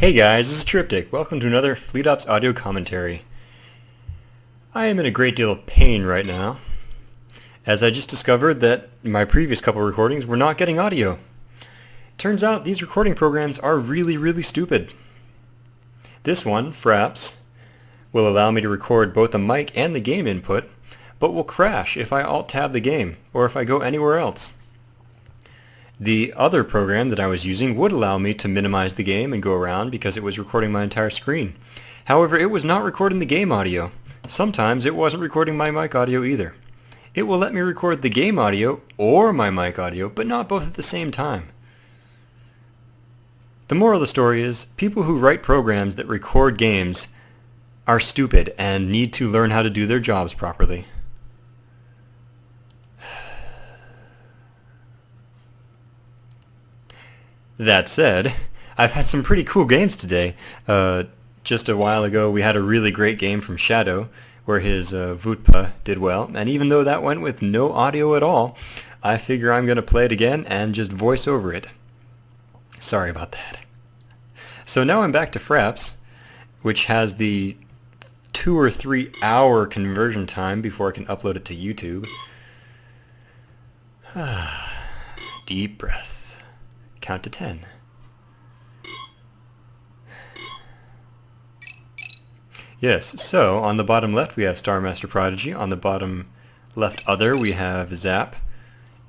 Hey guys, this is Tryptic. Welcome to another Fleet Ops audio commentary. I am in a great deal of pain right now, as I just discovered that my previous couple recordings were not getting audio. Turns out these recording programs are really stupid. This one, Fraps, will allow me to record both the mic and the game input, but will crash if I alt-tab the game, or if I go anywhere else. The other program that I was using would allow me to minimize the game and go around because it was recording my entire screen. However, it was not recording the game audio. Sometimes it wasn't recording my mic audio either. It will let me record the game audio or my mic audio, but not both at the same time. The moral of the story is, people who write programs that record games are stupid and need to learn how to do their jobs properly. That said, I've had some pretty cool games today. Just a while ago we had a really great game from Shadow where his Vutpa did well, and even though that went with no audio at all, I figure I'm going to play it again and just voice over it. Sorry about that. So now I'm back to Fraps, which has the 2 or 3 hour conversion time before I can upload it to YouTube. Deep breath. Count to 10. Yes, so on the bottom left we have Star Master Prodigy, on the bottom left other we have Zap,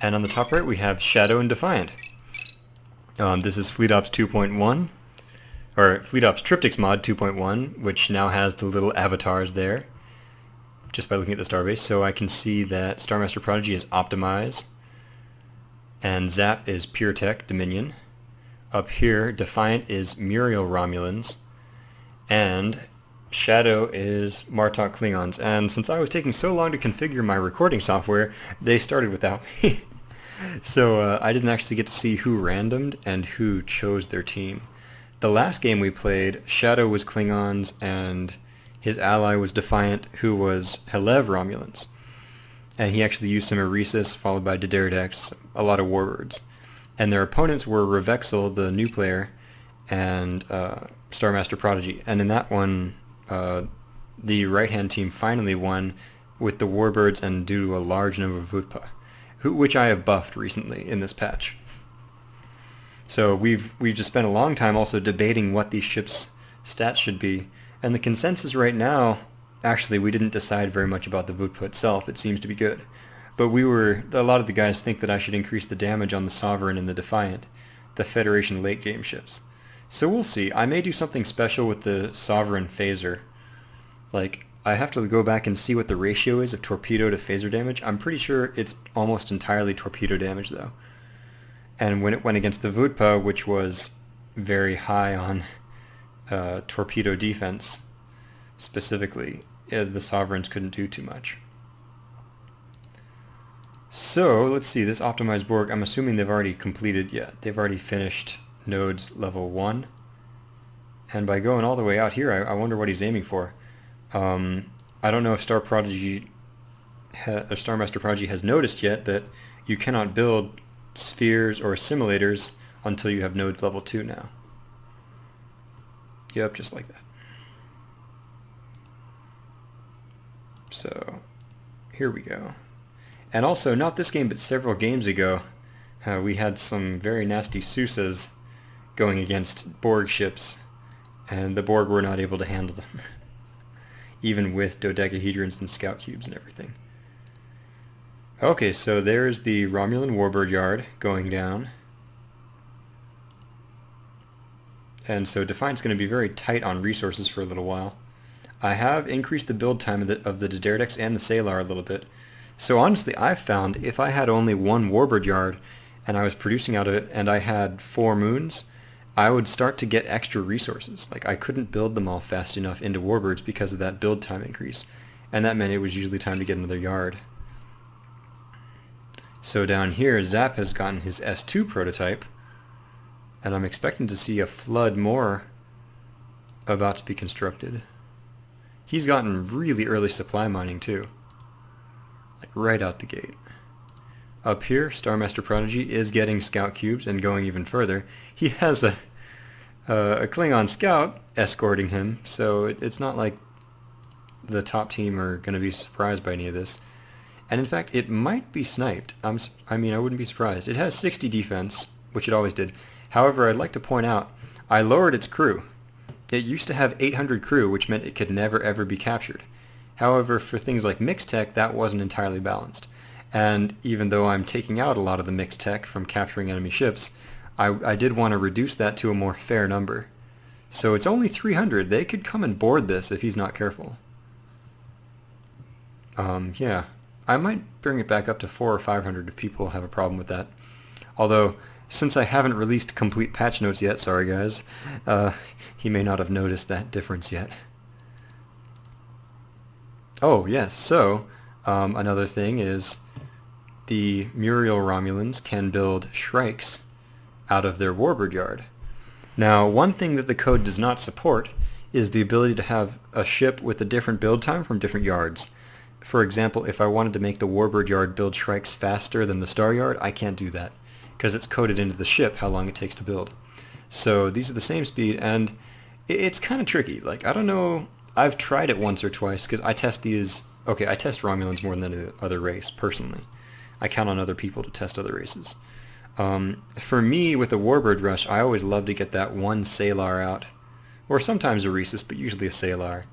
and on the top right we have Shadow and Defiant. This is Fleet Ops 2.1, or Fleet Ops Tryptic's mod 2.1, which now has the little avatars there, just by looking at the starbase. So I can see that Star Master Prodigy is Optimize, and Zap is Pure Tech Dominion. Up here, Defiant is Muriel Romulans, and Shadow is Martok Klingons. And since I was taking so long to configure my recording software, they started without me. So I didn't actually get to see who randomed and who chose their team. The last game we played, Shadow was Klingons and his ally was Defiant, who was Helev Romulans. And he actually used some Eresis, followed by Diderdex, a lot of warbirds. And their opponents were Revexel, the new player, and Star Master Prodigy. And in that one, the right-hand team finally won with the warbirds and due to a large number of Vutpa, which I have buffed recently in this patch. So we've just spent a long time also debating what these ships' stats should be. And the consensus right now, actually, we didn't decide very much about the Vutpa itself. It seems to be good. But a lot of the guys think that I should increase the damage on the Sovereign and the Defiant, the Federation late-game ships. So we'll see. I may do something special with the Sovereign phaser. Like, I have to go back and see what the ratio is of torpedo to phaser damage. I'm pretty sure it's almost entirely torpedo damage, though. And when it went against the Vutpa, which was very high on torpedo defense, specifically, the Sovereigns couldn't do too much. So, let's see, this optimized Borg, I'm assuming they've already completed, they've already finished nodes level 1. And by going all the way out here, I wonder what he's aiming for. I don't know if Star Master Prodigy has noticed yet that you cannot build spheres or simulators until you have nodes level 2 now. Yep, just like that. So, here we go. And also, not this game, but several games ago, we had some very nasty Sousas going against Borg ships, and the Borg were not able to handle them, even with dodecahedrons and scout cubes and everything. Okay, so there's the Romulan Warbird Yard going down. And so Defiant's going to be very tight on resources for a little while. I have increased the build time of the Diderdex and the Salar a little bit. So honestly, I've found if I had only one Warbird Yard and I was producing out of it and I had 4 moons, I would start to get extra resources. Like, I couldn't build them all fast enough into Warbirds because of that build time increase. And that meant it was usually time to get another yard. So down here, Zap has gotten his S2 prototype, and I'm expecting to see a flood more about to be constructed. He's gotten really early supply mining too. Like right out the gate. Up here, Star Master Prodigy is getting scout cubes and going even further. He has a Klingon scout escorting him, so it's not like the top team are going to be surprised by any of this. And in fact, it might be sniped. I mean, I wouldn't be surprised. It has 60 defense, which it always did. However, I'd like to point out, I lowered its crew. It used to have 800 crew, which meant it could never ever be captured. However, for things like mixed tech, that wasn't entirely balanced. And even though I'm taking out a lot of the mixed tech from capturing enemy ships, I did want to reduce that to a more fair number. So it's only 300. They could come and board this if he's not careful. Yeah. I might bring it back up to 400 or 500 if people have a problem with that. Although, since I haven't released complete patch notes yet, sorry guys, he may not have noticed that difference yet. Oh yes, so another thing is the Muriel Romulans can build Shrikes out of their warbird yard. Now, one thing that the code does not support is the ability to have a ship with a different build time from different yards. For example, if I wanted to make the warbird yard build Shrikes faster than the star yard, I can't do that, because it's coded into the ship how long it takes to build. So these are the same speed, and it's kind of tricky. Like, I don't know, I've tried it once or twice, because I test these, okay, I test Romulans more than any other race, personally. I count on other people to test other races. For me, with a warbird rush, I always love to get that one Salar out, or sometimes a Rhesus, but usually a Salar,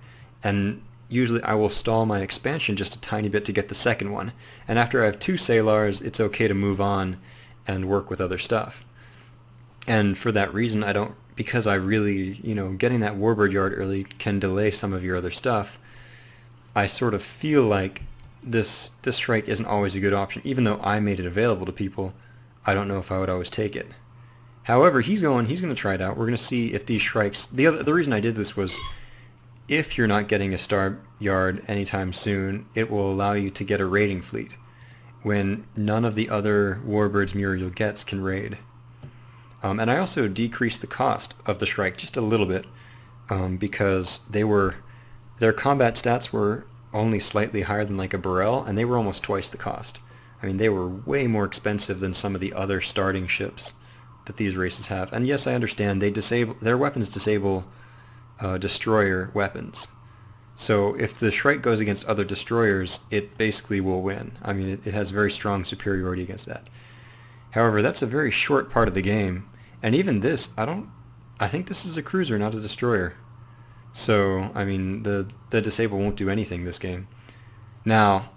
and usually I will stall my expansion just a tiny bit to get the second one, and after I have 2 Salars, it's okay to move on and work with other stuff. And for that reason, because I really, getting that warbird yard early can delay some of your other stuff, I sort of feel like this Shrike isn't always a good option. Even though I made it available to people, I don't know if I would always take it. However, he's going to try it out. We're going to see if these Shrikes, the reason I did this was, if you're not getting a star yard anytime soon, it will allow you to get a raiding fleet when none of the other warbirds Muriel gets can raid. And I also decreased the cost of the Shrike just a little bit because their combat stats were only slightly higher than like a Burrell, and they were almost twice the cost. I mean, they were way more expensive than some of the other starting ships that these races have. And yes, I understand their weapons disable destroyer weapons. So if the Shrike goes against other destroyers, it basically will win. I mean, it has very strong superiority against that. However, that's a very short part of the game, and even this, I think this is a cruiser, not a destroyer. So, I mean, the disable won't do anything this game. Now,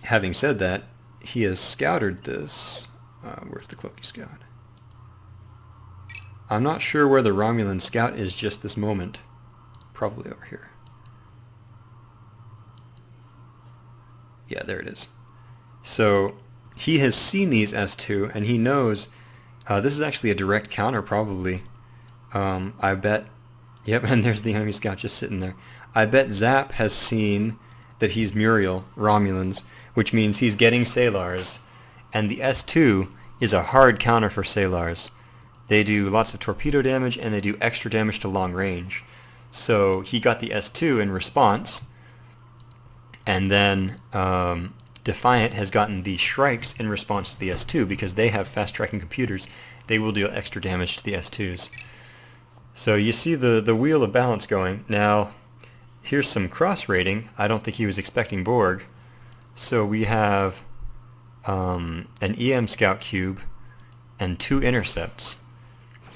having said that, he has scouted this. Where's the Cloaky Scout? I'm not sure where the Romulan scout is just this moment. Probably over here. Yeah, there it is. So he has seen these S2, and he knows this is actually a direct counter, probably. I bet. Yep, and there's the enemy scout just sitting there. I bet Zap has seen that he's Muriel Romulans, which means he's getting Salars, and the S2 is a hard counter for Salars. They do lots of torpedo damage, and they do extra damage to long range. So he got the S2 in response, and then Defiant has gotten the Shrikes in response to the S2 because they have fast tracking computers. They will deal extra damage to the S2s. So you see the wheel of balance going. Now, here's some cross rating. I don't think he was expecting Borg. So we have an EM Scout Cube and 2 intercepts.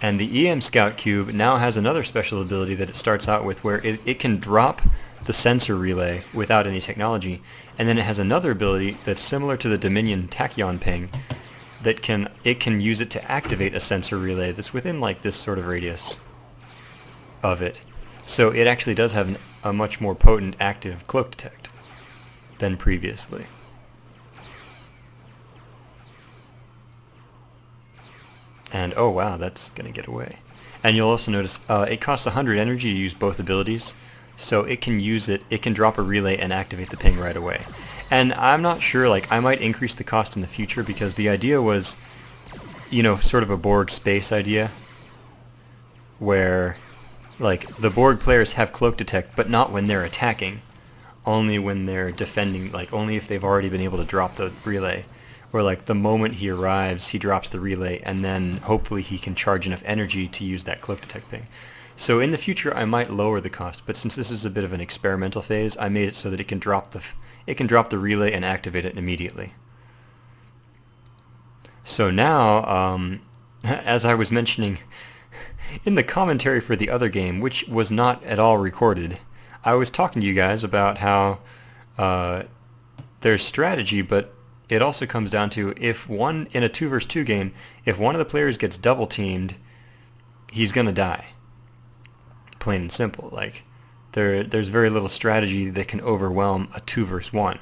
And the EM Scout Cube now has another special ability that it starts out with where it can drop the sensor relay without any technology, and then it has another ability that's similar to the Dominion Tachyon ping that it can use it to activate a sensor relay that's within like this sort of radius of it. So it actually does have a much more potent active cloak detect than previously. And oh wow, that's going to get away. And you'll also notice it costs 100 energy to use both abilities, so it can drop a relay and activate the ping right away. And I'm not sure, like, I might increase the cost in the future because the idea was, sort of a Borg space idea, where, like, the Borg players have cloak detect, but not when they're attacking, only when they're defending, like, only if they've already been able to drop the relay. where like the moment he arrives, he drops the relay, and then hopefully he can charge enough energy to use that cloak detect ping. So in the future, I might lower the cost, but since this is a bit of an experimental phase, I made it so that it can drop the relay and activate it immediately. So now, as I was mentioning in the commentary for the other game, which was not at all recorded, I was talking to you guys about how there's strategy, but it also comes down to in a 2 versus 2 game, if one of the players gets double teamed, he's gonna die. Plain and simple. Like there's very little strategy that can overwhelm a 2 versus 1.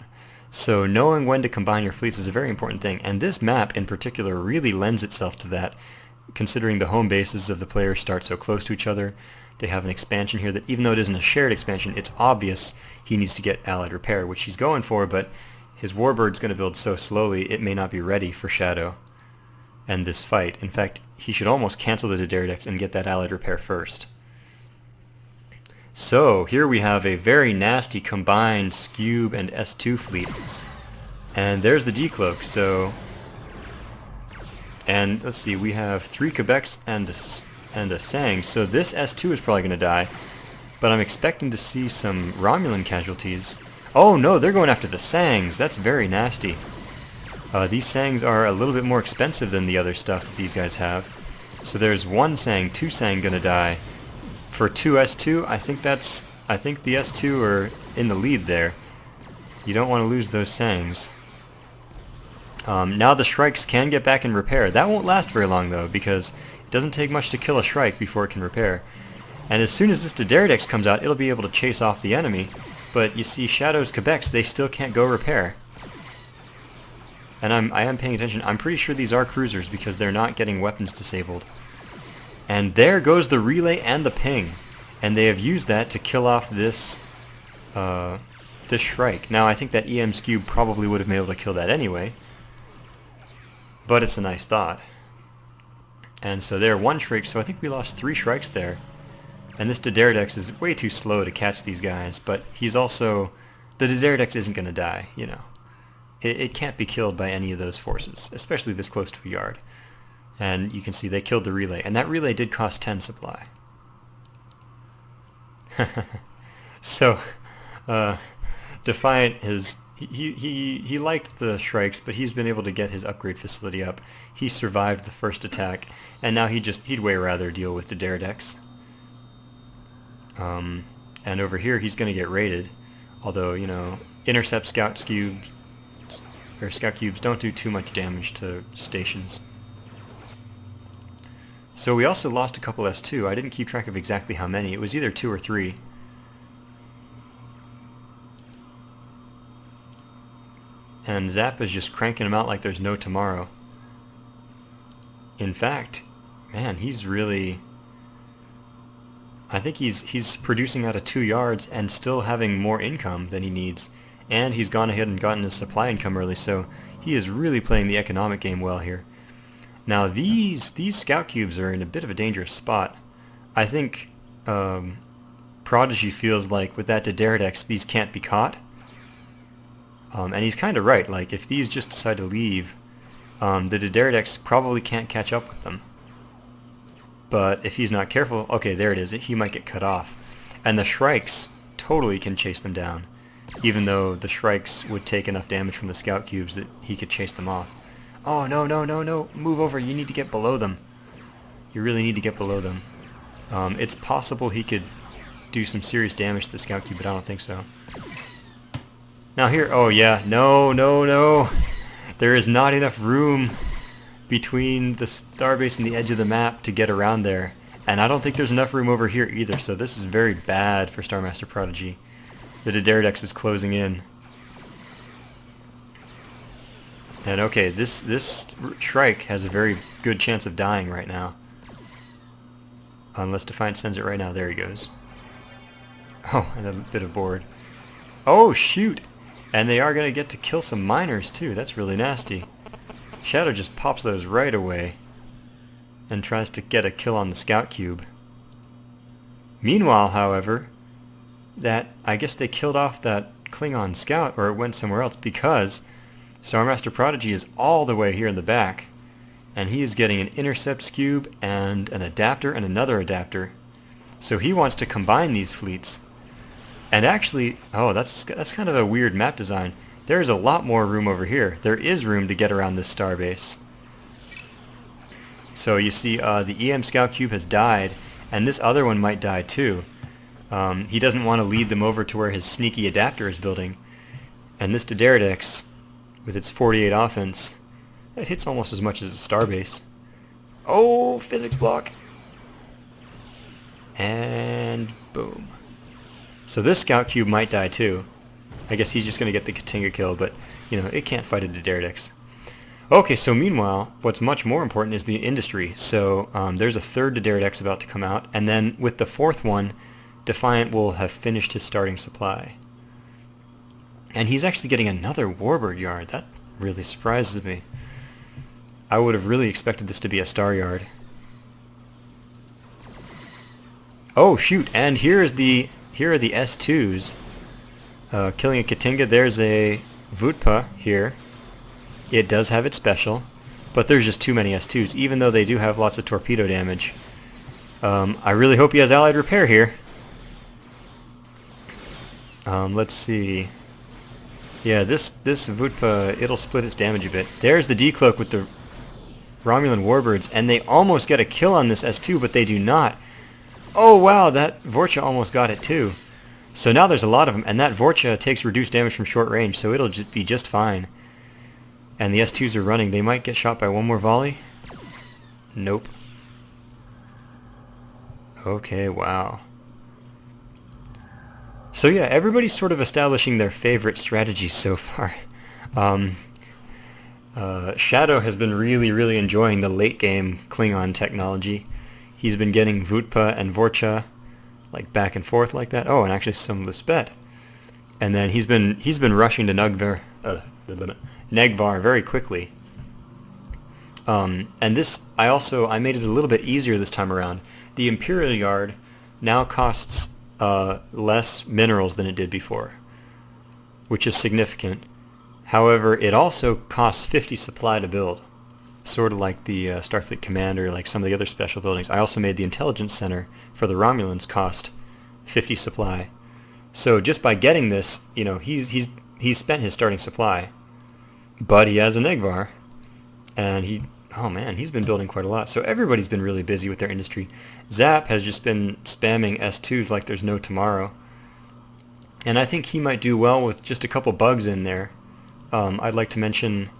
So knowing when to combine your fleets is a very important thing, and this map in particular really lends itself to that, considering the home bases of the players start so close to each other. They have an expansion here that, even though it isn't a shared expansion, it's obvious he needs to get allied repair, which he's going for, but his Warbird's going to build so slowly it may not be ready for Shadow and this fight. In fact, he should almost cancel the Daredevils and get that allied repair first. So here we have a very nasty combined Scube and S2 fleet, and there's the decloak. So, and let's see, we have 3 Quebecs and a Sang. So this S2 is probably going to die, but I'm expecting to see some Romulan casualties. Oh no, they're going after the Sangs. That's very nasty. These Sangs are a little bit more expensive than the other stuff that these guys have. So there's 1 Sang, 2 Sang going to die. For 2 S2, I think the S2 are in the lead there. You don't want to lose those Sangs. Now the Shrikes can get back and repair. That won't last very long though, because it doesn't take much to kill a Shrike before it can repair. And as soon as this Daredevil comes out, it'll be able to chase off the enemy. But you see, Shadow's Quebecs, they still can't go repair. And I am paying attention. I'm pretty sure these are cruisers because they're not getting weapons disabled. And there goes the relay and the ping, and they have used that to kill off this Shrike. Now I think that EM Scube probably would have been able to kill that anyway, but it's a nice thought. And so there, 1 Shrike, so I think we lost 3 Shrikes there. And this Daredevil is way too slow to catch these guys, but he's also, the Daredevil isn't going to die, you know. It can't be killed by any of those forces, especially this close to a yard. And you can see they killed the relay, and that relay did cost 10 supply. So, Defiant he liked the Shrikes, but he's been able to get his upgrade facility up. He survived the first attack, and now he'd way rather deal with the Daredevils. And over here he's going to get raided, although, you know, intercept scout cubes don't do too much damage to stations. So we also lost a couple S2. I didn't keep track of exactly how many. It was either 2 or 3. And Zap is just cranking them out like there's no tomorrow. In fact, man, he's really... I think he's producing out of 2 yards and still having more income than he needs. And he's gone ahead and gotten his supply income early, so he is really playing the economic game well here. Now these scout cubes are in a bit of a dangerous spot. I think Prodigy feels like with that Daredevil, these can't be caught. And he's kind of right. Like, if these just decide to leave, the Daredevil probably can't catch up with them. But if he's not careful, okay, there it is, he might get cut off. And the Shrikes totally can chase them down, even though the Shrikes would take enough damage from the scout cubes that he could chase them off. Oh, no, no, no, no, move over, you need to get below them. You really need to get below them. It's possible he could do some serious damage to the scout cube, but I don't think so. Now here, oh yeah, no, no, no. There is not enough room between the starbase and the edge of the map to get around there. And I don't think there's enough room over here either, so this is very bad for Star Master Prodigy. The Daredevil is closing in. And okay, this Shrike has a very good chance of dying right now. Unless Defiant sends it right now. There he goes. Oh, and a bit of board. Oh, shoot! And they are going to get to kill some miners, too. That's really nasty. Shadow just pops those right away and tries to get a kill on the scout cube. Meanwhile, however, I guess they killed off that Klingon scout, or it went somewhere else, because Star Master Prodigy is all the way here in the back, and he is getting an intercept cube and an adapter and another adapter. So he wants to combine these fleets. And actually, oh, that's kind of a weird map design. There's a lot more room over here. There is room to get around this star base. So you see the EM Scout Cube has died, and this other one might die too. He doesn't want to lead them over to where his sneaky adapter is building. And this Diderdex, with its 48 offense, it hits almost as much as a starbase. Oh, physics block! And boom. So this Scout Cube might die too. I guess he's just going to get the Katinga kill, but, you know, it can't fight a Diderdex. Okay, so meanwhile, what's much more important is the industry. So there's a third Diderdex about to come out, and then with the fourth one, Defiant will have finished his starting supply. And he's actually getting another Warbird yard. That really surprises me. I would have really expected this to be a star yard. Oh shoot! And here are the S2s. Killing a Katinga. There's a Vutpa here. It does have its special, but there's just too many S2s, even though they do have lots of torpedo damage. I really hope he has allied repair here. Let's see. Yeah, this Vutpa, it'll split its damage a bit. There's the decloak with the Romulan Warbirds, and they almost get a kill on this S2, but they do not. Oh wow, that Vorcha almost got it too. So now there's a lot of them, and that Vorcha takes reduced damage from short range, so it'll be just fine. And the S2s are running. They might get shot by one more volley. Nope. Okay, wow. So yeah, everybody's sort of establishing their favorite strategies so far. Shadow has been really enjoying the late game Klingon technology. He's been getting Vutpa and Vorcha like back and forth like that. Oh, and actually some of the Sped. And then he's been rushing to Negvar very quickly. And this I made it a little bit easier this time around. The Imperial Yard now costs less minerals than it did before, which is significant. However, it also costs 50 supply to build, sort of like the Starfleet Commander, like some of the other special buildings. I also made the Intelligence Center for the Romulans cost 50 supply. So just by getting this, you know, he's spent his starting supply, but he has a Negvar, and he's been building quite a lot. So everybody's been really busy with their industry. Zap has just been spamming S2s like there's no tomorrow, and I think he might do well with just a couple bugs in there. I'd like to mention,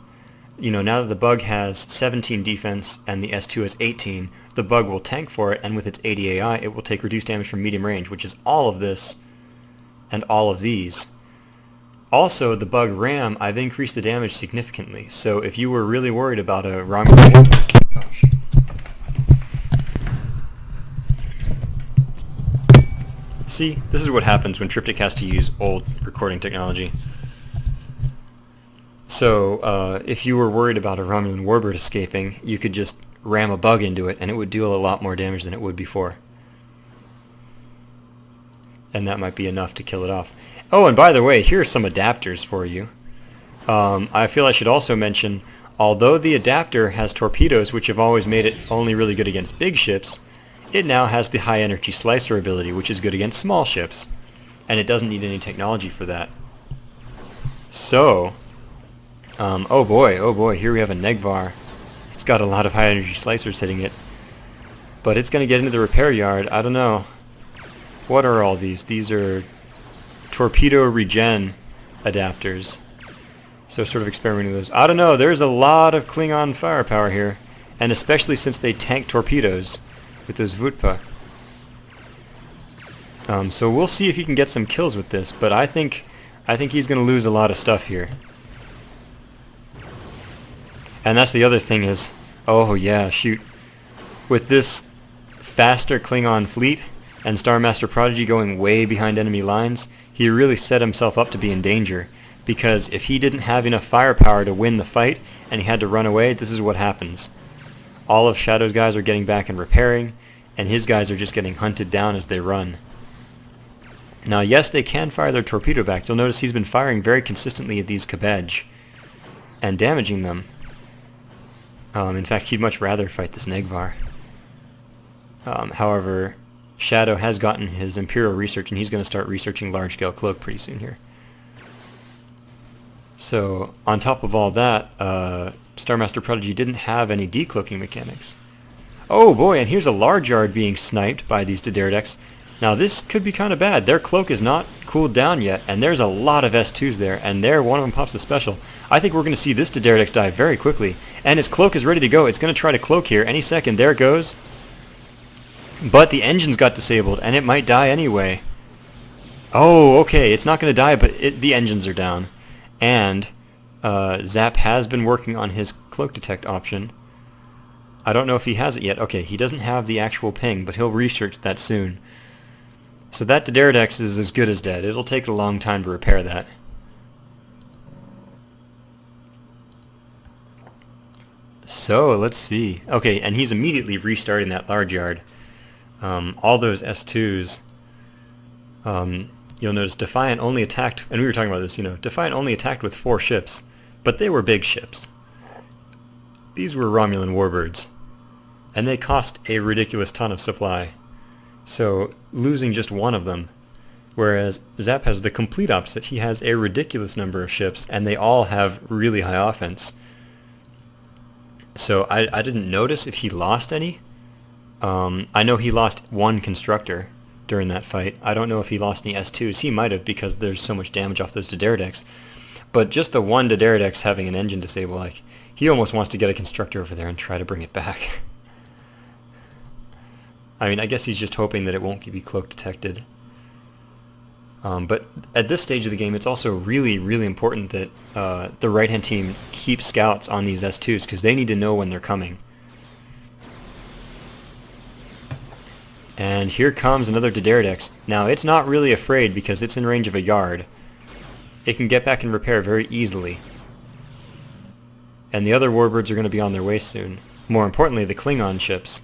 you know, now that the bug has 17 defense and the S2 has 18, the bug will tank for it, and with its 80 AI, it will take reduced damage from medium range, which is all of this and all of these. Also, the bug Ram, I've increased the damage significantly, so if you were really worried about a Romulan... See, this is what happens when Tryptic has to use old recording technology. So, if you were worried about a Romulan Warbird escaping, you could just ram a bug into it, and it would deal a lot more damage than it would before. And that might be enough to kill it off. Oh, and by the way, here are some adapters for you. I feel I should also mention, although the adapter has torpedoes, which have always made it only really good against big ships, it now has the high energy slicer ability, which is good against small ships. And it doesn't need any technology for that. So... oh boy, here we have a Negvar. It's got a lot of high energy slicers hitting it. But it's going to get into the repair yard. I don't know. What are all these? These are torpedo regen adapters. So sort of experimenting with those. I don't know, there's a lot of Klingon firepower here. And especially since they tank torpedoes with those Vutpa. So we'll see if he can get some kills with this, but I think he's going to lose a lot of stuff here. And that's the other thing is, oh yeah, shoot. With this faster Klingon fleet and Star Master Prodigy going way behind enemy lines, he really set himself up to be in danger. Because if he didn't have enough firepower to win the fight and he had to run away, this is what happens. All of Shadow's guys are getting back and repairing, and his guys are just getting hunted down as they run. Now yes, they can fire their torpedo back. You'll notice he's been firing very consistently at these Kabedge. and damaging them. In fact, he'd much rather fight this Negvar. However, Shadow has gotten his Imperial research, and he's going to start researching large-scale cloak pretty soon here. So, on top of all that, Star Master Prodigy didn't have any decloaking mechanics. Oh boy, and here's a large yard being sniped by these Diderodecks. Now this could be kind of bad. Their cloak is not cooled down yet, and there's a lot of S2s there, and there one of them pops the special. I think we're going to see this Diderodex die very quickly, and his cloak is ready to go. It's going to try to cloak here any second. There it goes. But the engines got disabled, and it might die anyway. Oh, okay, it's not going to die, but the engines are down. And Zap has been working on his cloak detect option. I don't know if he has it yet. Okay, he doesn't have the actual ping, but he'll research that soon. So that Diderodex is as good as dead. It'll take a long time to repair that. So, let's see. Okay, and he's immediately restarting that large yard. All those S2s, you'll notice Defiant only attacked, and we were talking about this, Defiant only attacked with 4 ships, but they were big ships. These were Romulan warbirds, and they cost a ridiculous ton of supply. So losing just one of them, whereas Zap has the complete opposite. He has a ridiculous number of ships, and they all have really high offense. So I didn't notice if he lost any. I know he lost one constructor during that fight. I don't know if he lost any S2s. He might have, because there's so much damage off those Diderodecks. But just the one Diderodex having an engine disable, like, he almost wants to get a constructor over there and try to bring it back. I mean, I guess he's just hoping that it won't be cloak detected. But at this stage of the game, it's also really, really important that the right-hand team keep scouts on these S2s, because they need to know when they're coming. And here comes another Diderodex. Now, it's not really afraid because it's in range of a yard. It can get back and repair very easily. And the other warbirds are going to be on their way soon. More importantly, the Klingon ships.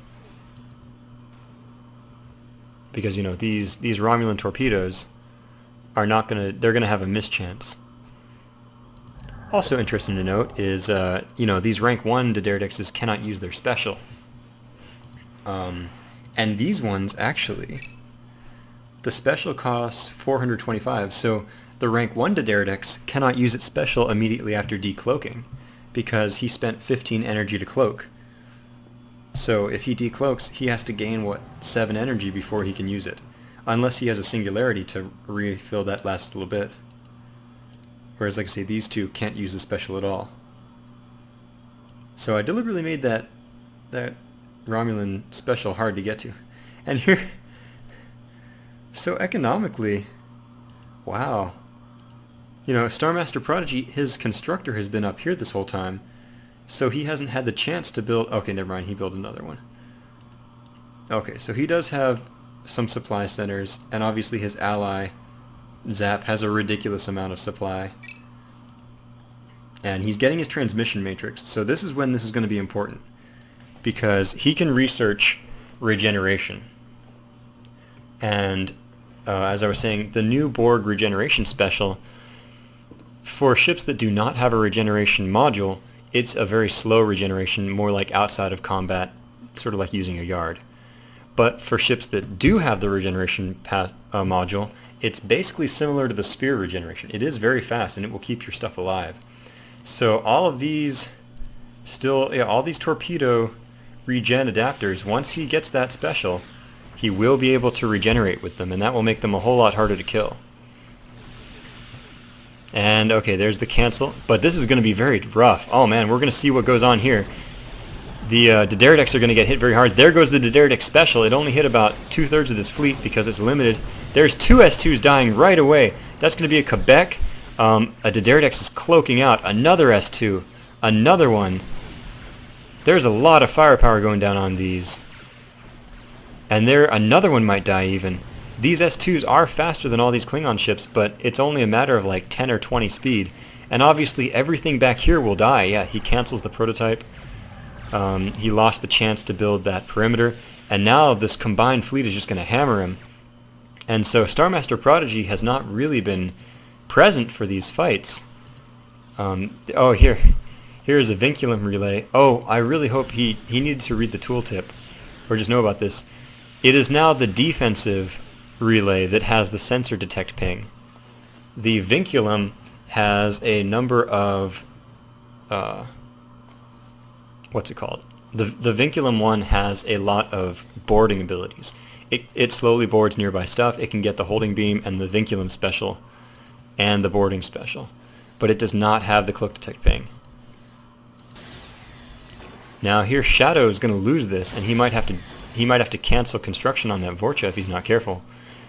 Because, these Romulan torpedoes are not going to, they're going to have a mischance. Also interesting to note is, these rank 1 Diderodexes cannot use their special. And these ones, actually, the special costs 425, so the rank 1 Diderodex cannot use its special immediately after decloaking, because he spent 15 energy to cloak. So if he decloaks, he has to gain, 7 energy before he can use it, unless he has a singularity to refill that last little bit. Whereas, like I say, these two can't use the special at all. So I deliberately made that Romulan special hard to get to. And here, so economically, wow. Star Master Prodigy, his constructor has been up here this whole time, so he hasn't had the chance to build, okay, never mind, he built another one. Okay, so he does have some supply centers, and obviously his ally, Zap, has a ridiculous amount of supply. And he's getting his transmission matrix, so this is when this is going to be important, because he can research regeneration. And as I was saying, the new Borg regeneration special, for ships that do not have a regeneration module, it's a very slow regeneration, more like outside of combat, sort of like using a yard. But for ships that do have the regeneration module, it's basically similar to the spear regeneration. It is very fast, and it will keep your stuff alive. So all of these all these torpedo regen adapters, once he gets that special, he will be able to regenerate with them, and that will make them a whole lot harder to kill. And okay, there's the cancel, but this is going to be very rough. Oh man, we're going to see what goes on here. The Diderodecks are going to get hit very hard. There goes the Diderodex special. It only hit about 2/3 of this fleet because it's limited. There's 2 S2s dying right away. That's going to be a Quebec. A Diderodex is cloaking out. Another S2. Another one. There's a lot of firepower going down on these. And another one might die even. These S2s are faster than all these Klingon ships, but it's only a matter of like 10 or 20 speed. And obviously everything back here will die. Yeah, he cancels the prototype. He lost the chance to build that perimeter. And now this combined fleet is just going to hammer him. And so Star Master Prodigy has not really been present for these fights. Oh, here. Here's a vinculum relay. Oh, I really hope he needs to read the tooltip, or just know about this. It is now the defensive relay that has the sensor detect ping. The vinculum has a number of, what's it called? The vinculum one has a lot of boarding abilities. It slowly boards nearby stuff. It can get the holding beam and the vinculum special and the boarding special, but it does not have the cloak detect ping. Now here Shadow is going to lose this, and he might have to cancel construction on that Vorcha if he's not careful,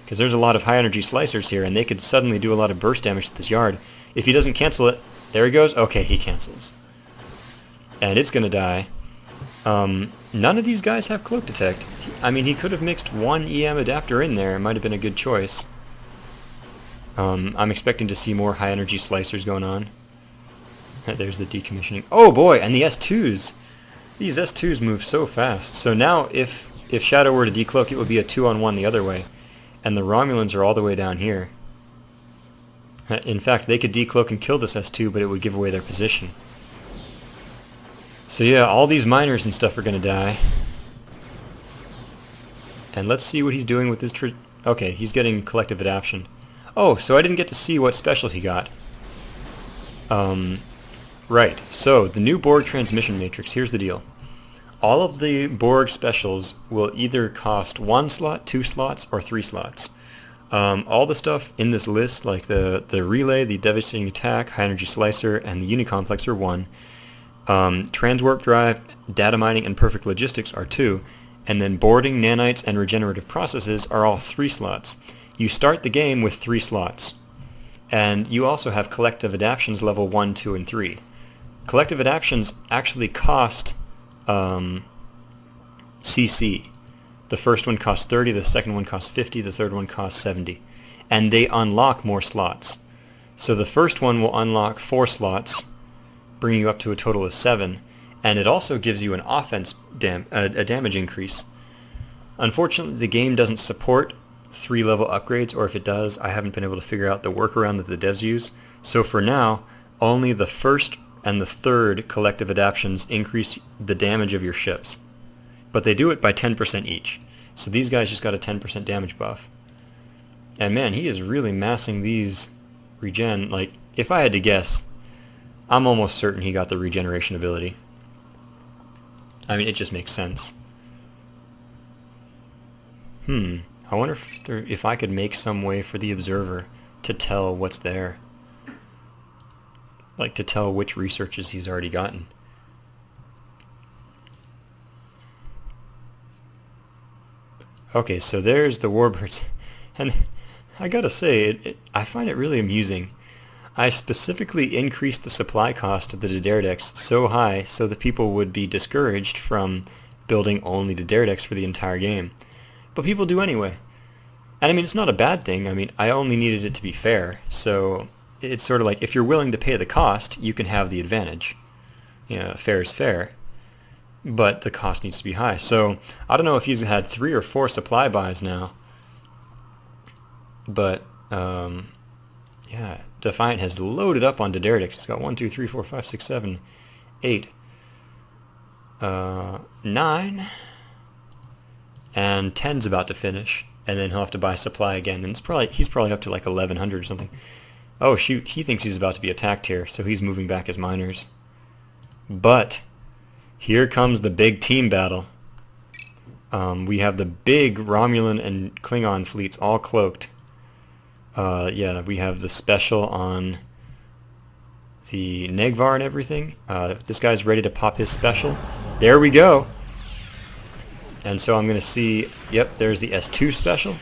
because there's a lot of high energy slicers here, and they could suddenly do a lot of burst damage to this yard. If he doesn't cancel it, there he goes. Okay, he cancels, and it's going to die. None of these guys have cloak detect. I mean, he could have mixed one EM adapter in there. It might have been a good choice. I'm expecting to see more high energy slicers going on. There's the decommissioning. Oh boy, and the S2s. These S2s move so fast. So now if Shadow were to decloak, it would be a 2-on-1 the other way. And the Romulans are all the way down here. In fact, they could decloak and kill this S2, but it would give away their position. So yeah, all these miners and stuff are going to die. And let's see what he's doing with his... Okay, he's getting collective adaption. Oh, so I didn't get to see what special he got. Right, so the new Borg transmission matrix, here's the deal. All of the Borg specials will either cost 1 slot, 2 slots, or 3 slots. All the stuff in this list, like the relay, the devastating attack, high energy slicer, and the unicomplexer are 1. Transwarp drive, data mining, and perfect logistics are 2. And then boarding, nanites, and regenerative processes are all 3 slots. You start the game with 3 slots. And you also have collective adaptions level 1, 2, and 3. Collective adaptions actually cost CC. The first one costs 30, the second one costs 50, the third one costs 70. And they unlock more slots. So the first one will unlock 4 slots, bringing you up to a total of 7. And it also gives you an offense a damage increase. Unfortunately, the game doesn't support 3-level upgrades, or if it does, I haven't been able to figure out the workaround that the devs use. So for now, only the first and the third collective adaptions increase the damage of your ships. But they do it by 10% each. So these guys just got a 10% damage buff. And man, he is really massing these regen. Like, if I had to guess, I'm almost certain he got the regeneration ability. I mean, it just makes sense. I wonder if I could make some way for the observer to tell what's there. Like, to tell which researches he's already gotten. Okay, so there's the warbirds. And I gotta say, I find it really amusing. I specifically increased the supply cost of the Daredecks so high so that people would be discouraged from building only the Daredecks for the entire game. But people do anyway. And I mean, it's not a bad thing. I mean, I only needed it to be fair. So it's sort of like, if you're willing to pay the cost, you can have the advantage. You know, fair is fair. But the cost needs to be high. So I don't know if he's had 3 or 4 supply buys now. But, yeah, Defiant has loaded up on Daredecks. He's got 1, 2, 3, 4, 5, 6, 7, 8, 9, and 10's about to finish. And then he'll have to buy supply again. And he's probably up to like 1,100 or something. Oh shoot, he thinks he's about to be attacked here, so he's moving back his miners. But here comes the big team battle. We have the big Romulan and Klingon fleets all cloaked. Yeah, we have the special on the Negvar and everything. This guy's ready to pop his special. There we go. And so I'm going to see, yep, there's the S2 special.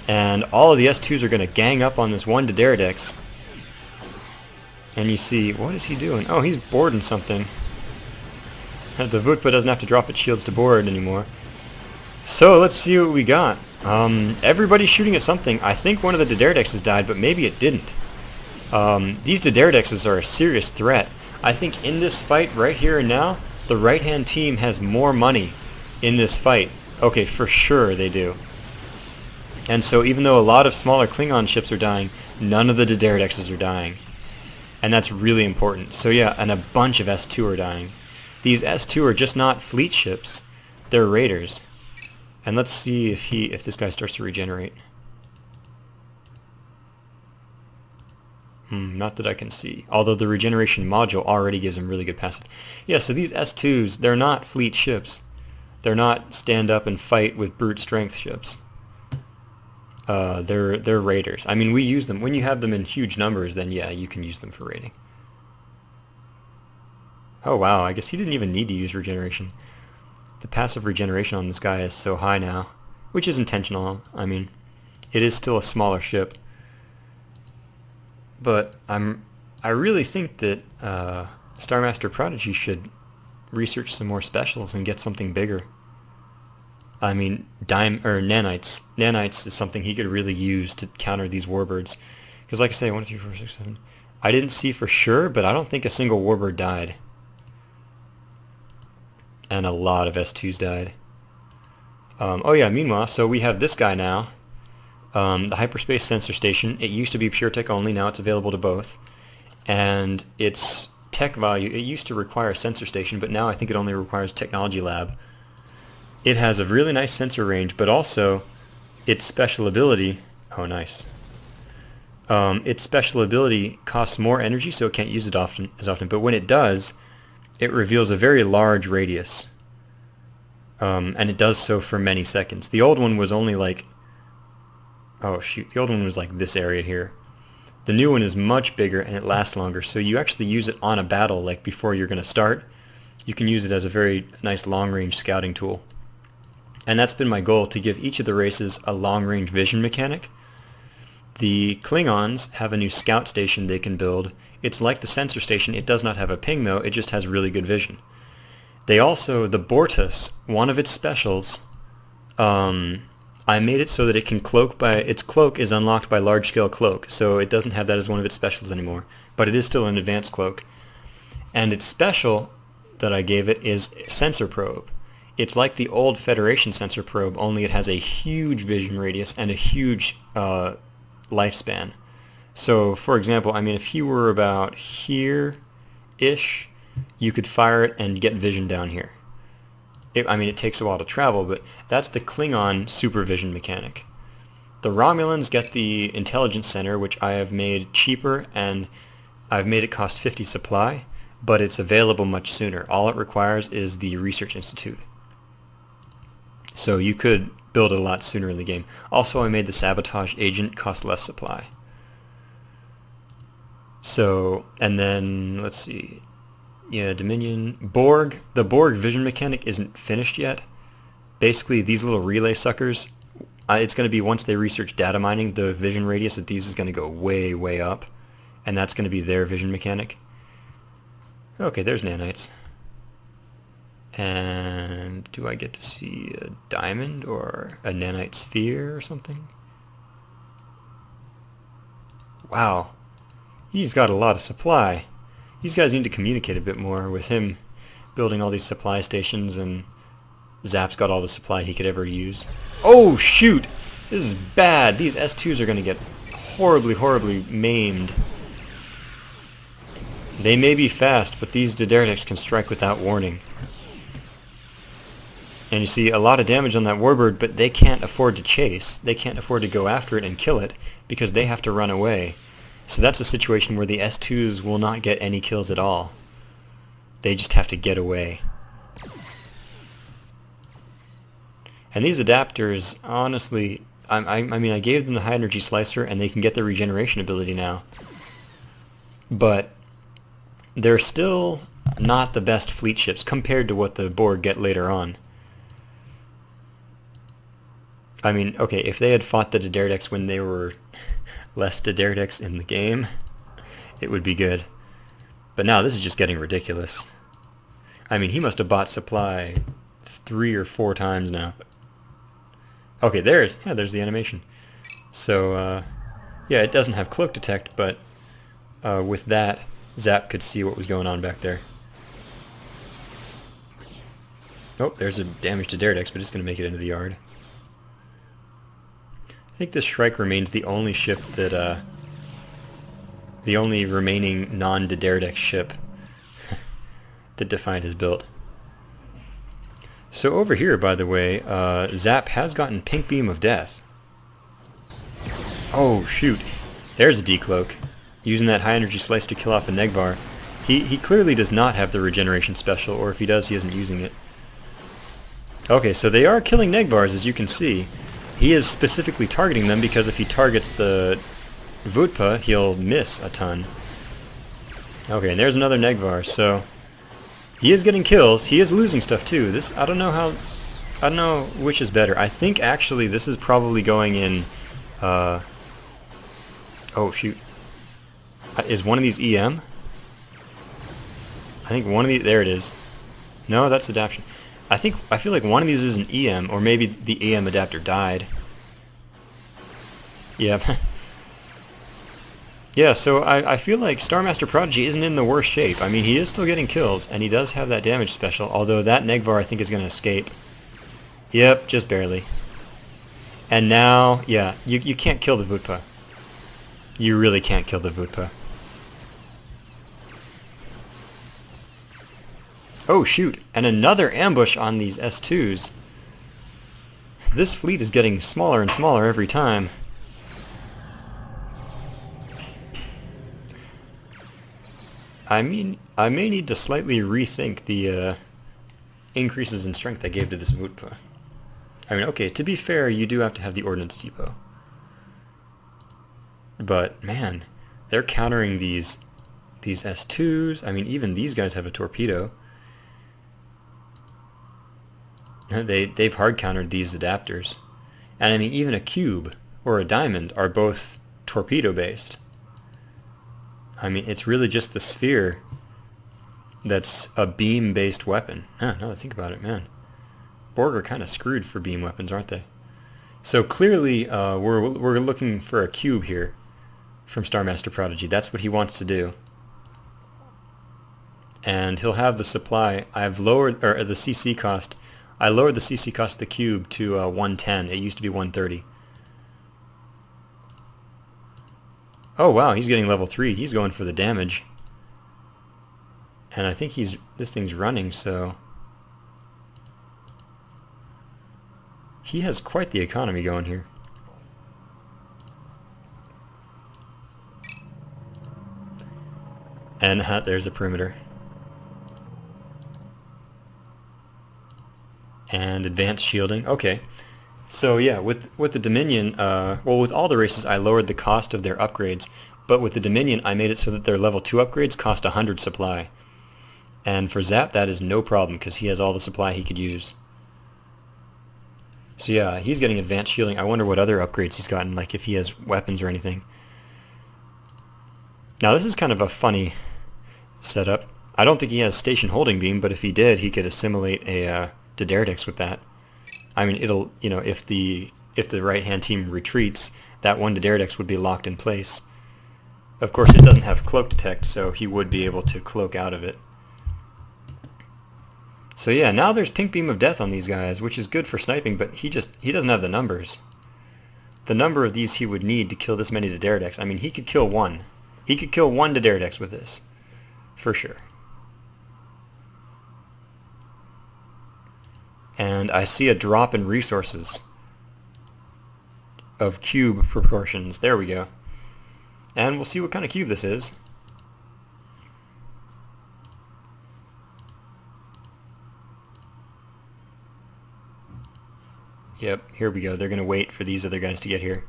And all of the S2s are going to gang up on this one Daredecks. And you see, what is he doing? Oh, he's boarding something. The Vutpa doesn't have to drop its shields to board anymore. So let's see what we got. Everybody's shooting at something. I think one of the Daredecks has died, but maybe it didn't. These Daredecks are a serious threat. I think in this fight right here and now, the right-hand team has more money in this fight. Okay, for sure they do. And so even though a lot of smaller Klingon ships are dying, none of the Daredecks are dying. and that's really important. So yeah, and a bunch of S2 are dying. These S2 are just not fleet ships, they're raiders. And let's see if this guy starts to regenerate. Not that I can see. Although the regeneration module already gives him really good passive. Yeah, so these S2s, they're not fleet ships. They're not stand up and fight with brute strength ships. They're raiders. I mean, we use them. When you have them in huge numbers, then yeah, you can use them for raiding. Oh wow, I guess he didn't even need to use regeneration. The passive regeneration on this guy is so high now, which is intentional. I mean, it is still a smaller ship. But I really think that Star Master Prodigy should research some more specials and get something bigger. I mean, nanites. Nanites is something he could really use to counter these warbirds. Because like I say, 1, 2, 3, 4, 6, 7. I didn't see for sure, but I don't think a single warbird died. And a lot of S2s died. Oh yeah, meanwhile, so we have this guy now. The Hyperspace Sensor Station. It used to be pure tech only, now it's available to both. And its tech value, it used to require a sensor station, but now I think it only requires Technology Lab. It has a really nice sensor range, but also its special ability, oh nice. Its special ability costs more energy, so it can't use it as often, but when it does, it reveals a very large radius. And it does so for many seconds. The old one was only like, oh shoot, the old one was like this area here. The new one is much bigger and it lasts longer, so you actually use it on a battle, like before you're going to start. You can use it as a very nice long-range scouting tool. And that's been my goal, to give each of the races a long-range vision mechanic. The Klingons have a new scout station they can build. It's like the sensor station. It does not have a ping though, it just has really good vision. They also, the Bortus, one of its specials, I made it so that it can cloak by, its cloak is unlocked by large-scale cloak, so it doesn't have that as one of its specials anymore, but it is still an advanced cloak. And its special that I gave it is sensor probe. It's like the old Federation sensor probe, only it has a huge vision radius and a huge lifespan. So, for example, I mean, if he were about here-ish, you could fire it and get vision down here. I mean, it takes a while to travel, but that's the Klingon supervision mechanic. The Romulans get the Intelligence Center, which I have made cheaper, and I've made it cost 50 supply, but it's available much sooner. All it requires is the Research Institute. So you could build it a lot sooner in the game. Also, I made the Sabotage Agent cost less supply. So, and then, let's see. Yeah, Dominion. Borg. The Borg vision mechanic isn't finished yet. Basically, these little relay suckers, it's going to be, once they research data mining, the vision radius of these is going to go way, way up. And that's going to be their vision mechanic. Okay, there's nanites. And do I get to see a diamond or a nanite sphere or something? Wow. He's got a lot of supply. These guys need to communicate a bit more with him building all these supply stations, and Zap's got all the supply he could ever use. Oh shoot! This is bad. These S2s are going to get horribly, horribly maimed. They may be fast, but these Diderics can strike without warning. And you see a lot of damage on that warbird, but they can't afford to chase. They can't afford to go after it and kill it, because they have to run away. So that's a situation where the S2s will not get any kills at all. They just have to get away. And these adapters, honestly, I mean, I gave them the high energy slicer and they can get their regeneration ability now. But they're still not the best fleet ships compared to what the Borg get later on. I mean, okay, if they had fought the Diderics when they were less Diderics in the game, it would be good. But now this is just getting ridiculous. I mean, he must have bought supply 3 or 4 times now. Okay, there's the animation. So, yeah, it doesn't have cloak detect, but with that, Zap could see what was going on back there. Oh, there's a damage to Diderics, but it's going to make it into the yard. I think this Shrike remains the only ship that The only remaining non-Deterdex ship that Defiant has built. So over here, by the way, Zap has gotten Pink Beam of Death. Oh, shoot. There's a decloak. Using that high energy slice to kill off a Negvar. He clearly does not have the regeneration special, or if he does, he isn't using it. Okay, so they are killing Negvars, as you can see. He is specifically targeting them because if he targets the Vutpa, he'll miss a ton. Okay, and there's another Negvar, so he is getting kills. He is losing stuff too. This, I don't know which is better. I think actually this is probably going in, oh shoot. Is one of these EM? I think one of these, there it is. No, that's adaptation. I feel like one of these is an EM, or maybe the EM adapter died. Yeah. Yeah, so I feel like Star Master Prodigy isn't in the worst shape. I mean, he is still getting kills, and he does have that damage special, although that Negvar I think is going to escape. Yep, just barely. And now, yeah, you can't kill the Vutpa. You really can't kill the Vutpa. Oh shoot, and another ambush on these S2s. This fleet is getting smaller and smaller every time. I mean, I may need to slightly rethink the increases in strength I gave to this Vutpa. I mean, okay, to be fair, you do have to have the Ordnance Depot. But, man, they're countering these S2s. I mean, even these guys have a torpedo. They've hard countered these adapters. And I mean, even a cube or a diamond are both torpedo based. I mean, it's really just the sphere that's a beam based weapon. Huh, now that I think about it, man. Borg are kind of screwed for beam weapons, aren't they? So clearly we're looking for a cube here from Star Master Prodigy. That's what he wants to do. And he'll have the supply. I've lowered, or the CC cost. I lowered the CC cost of the cube to 110. It used to be 130. Oh wow, he's getting level 3. He's going for the damage. And I think this thing's running, so he has quite the economy going here. And there's a perimeter. And advanced shielding. Okay. So yeah, with the Dominion, well, with all the races I lowered the cost of their upgrades, but with the Dominion I made it so that their level 2 upgrades cost 100 supply. And for Zap that is no problem because he has all the supply he could use. So yeah, he's getting advanced shielding. I wonder what other upgrades he's gotten, like if he has weapons or anything. Now this is kind of a funny setup. I don't think he has station holding beam, but if he did, he could assimilate a Deterdex with that. I mean, it'll, you know, if the right-hand team retreats, that one Deterdex would be locked in place. Of course, it doesn't have cloak detect, so he would be able to cloak out of it. So yeah, now there's Pink Beam of Death on these guys, which is good for sniping, but he doesn't have the numbers. The number of these he would need to kill this many Deterdex. I mean, he could kill one. He could kill one Deterdex with this, for sure. And I see a drop in resources of cube proportions. There we go. And we'll see what kind of cube this is. Yep, here we go. They're going to wait for these other guys to get here.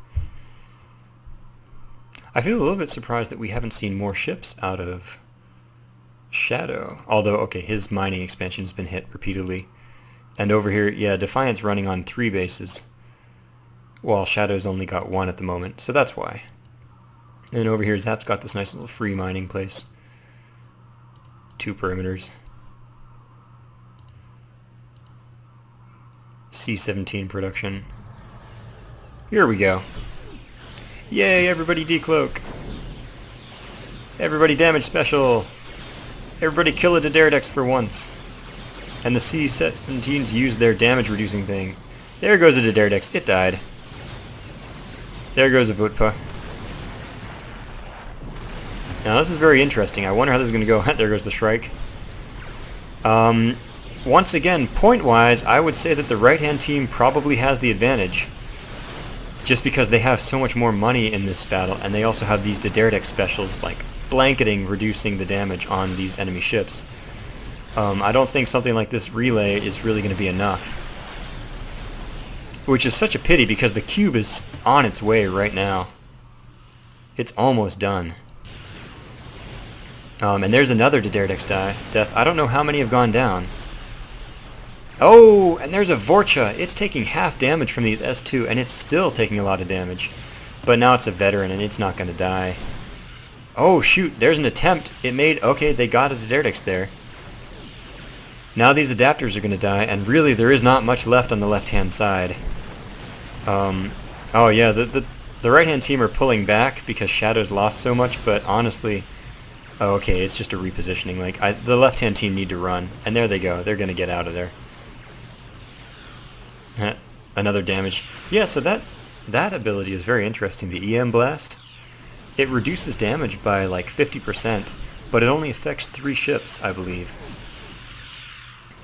I feel a little bit surprised that we haven't seen more ships out of Shadow. Although, okay, his mining expansion's been hit repeatedly. And over here, yeah, Defiant's running on 3 bases, while Shadow's only got 1 at the moment, so that's why. And over here, Zap's got this nice little free mining place. 2 perimeters. C-17 production. Here we go. Yay, everybody decloak. Everybody damage special. Everybody kill a Deterdex for once. And the C-17s use their damage reducing thing. There goes a Deterdex. It died. There goes a Vutpa. Now this is very interesting. I wonder how this is going to go. There goes the Shrike. Once again, point-wise, I would say that the right-hand team probably has the advantage. Just because they have so much more money in this battle, and they also have these Tryptic specials, like blanketing, reducing the damage on these enemy ships. I don't think something like this relay is really going to be enough. Which is such a pity, because the cube is on its way right now. It's almost done. And there's another Tryptic death. I don't know how many have gone down. Oh, and there's a Vorcha. It's taking half damage from these S2, and it's still taking a lot of damage. But now it's a veteran, and it's not going to die. Oh, shoot, there's an attempt. It made... Okay, they got a Tryptic there. Now these adapters are going to die, and really there is not much left on the left-hand side. Oh, yeah, the right-hand team are pulling back because Shadow's lost so much, but honestly... Oh, okay, it's just a repositioning. Like the left-hand team need to run, and there they go. They're going to get out of there. Another damage. Yeah, so that ability is very interesting. The EM Blast. It reduces damage by like 50%, but it only affects 3 ships, I believe.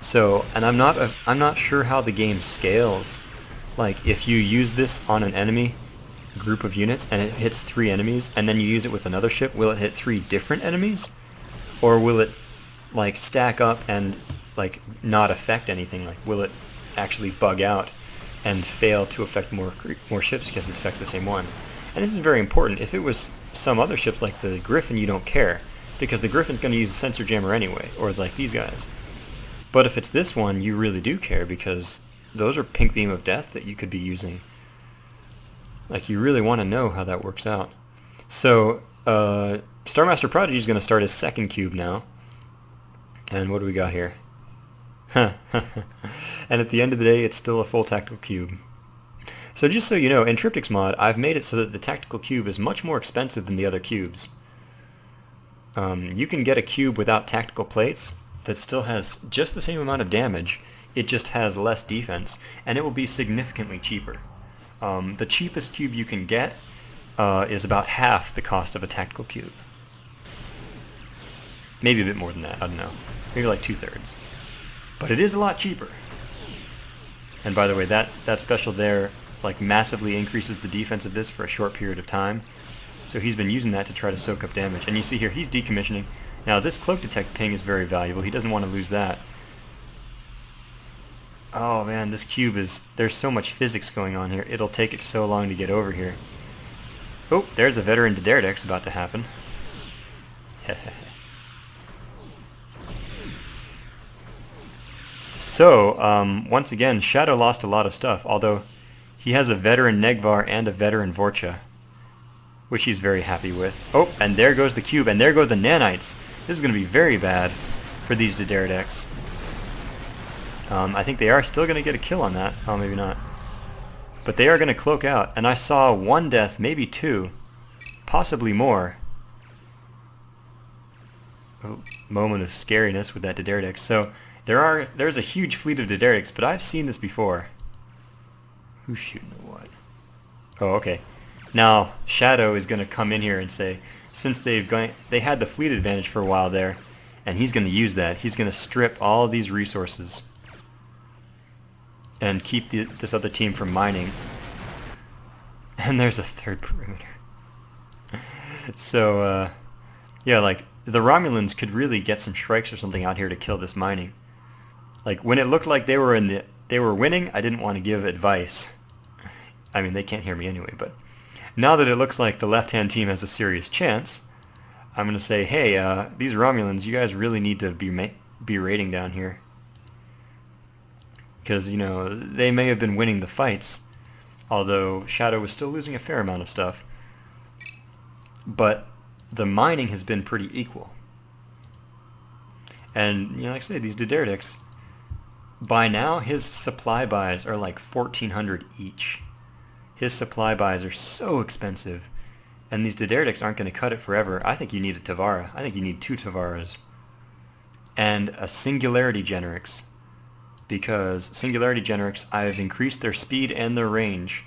So, and I'm not sure how the game scales. Like if you use this on an enemy group of units and it hits 3 enemies, and then you use it with another ship, will it hit 3 different enemies, or will it like stack up and like not affect anything? Like will it actually bug out and fail to affect more ships because it affects the same one? And this is very important. If it was some other ships like the Griffin, you don't care, because the Griffin's going to use a sensor jammer anyway, or like these guys. But if it's this one, you really do care, because those are pink beam of death that you could be using. Like, you really want to know how that works out. So, Star Master Prodigy is going to start his second cube now. And what do we got here? And at the end of the day, it's still a full tactical cube. So just so you know, in Tryptic's mod, I've made it so that the tactical cube is much more expensive than the other cubes. You can get a cube without tactical plates that still has just the same amount of damage. It just has less defense, and it will be significantly cheaper. The cheapest cube you can get is about half the cost of a tactical cube. Maybe a bit more than that, I don't know. Maybe like 2/3. But it is a lot cheaper. And by the way, that special there like massively increases the defense of this for a short period of time. So he's been using that to try to soak up damage. And you see here, he's decommissioning. Now this cloak detect ping is very valuable. He doesn't want to lose that. Oh man, this cube is... There's so much physics going on here. It'll take it so long to get over here. Oh, there's a veteran Tryptic about to happen. So, once again, Shadow lost a lot of stuff, although he has a veteran Negvar and a veteran Vorcha, which he's very happy with. Oh, and there goes the cube, and there go the nanites. This is going to be very bad for these Tryptics. I think they are still going to get a kill on that. Oh, maybe not. But they are going to cloak out, and I saw 1 death, maybe 2, possibly more. Oh, moment of scariness with that Tryptic. So there's a huge fleet of Tryptics, but I've seen this before. Who's shooting at what? Oh, okay. Now Shadow is going to come in here and say, since they had the fleet advantage for a while there, and he's going to use that. He's going to strip all of these resources and keep this other team from mining. And there's a 3rd perimeter. So, yeah, like, the Romulans could really get some strikes or something out here to kill this mining. Like, when it looked like they were winning, I didn't want to give advice. I mean, they can't hear me anyway, but now that it looks like the left-hand team has a serious chance, I'm going to say, hey, these Romulans, you guys really need to be raiding down here. Because, you know, they may have been winning the fights, although Shadow was still losing a fair amount of stuff. But the mining has been pretty equal. And, you know, like I say, these Tryptics, by now his supply buys are like 1,400 each. His supply buys are so expensive. And these Tryptics aren't going to cut it forever. I think you need a Tavara. I think you need 2 Tavaras. And a Singularity Generics. Because Singularity Generics, I've increased their speed and their range.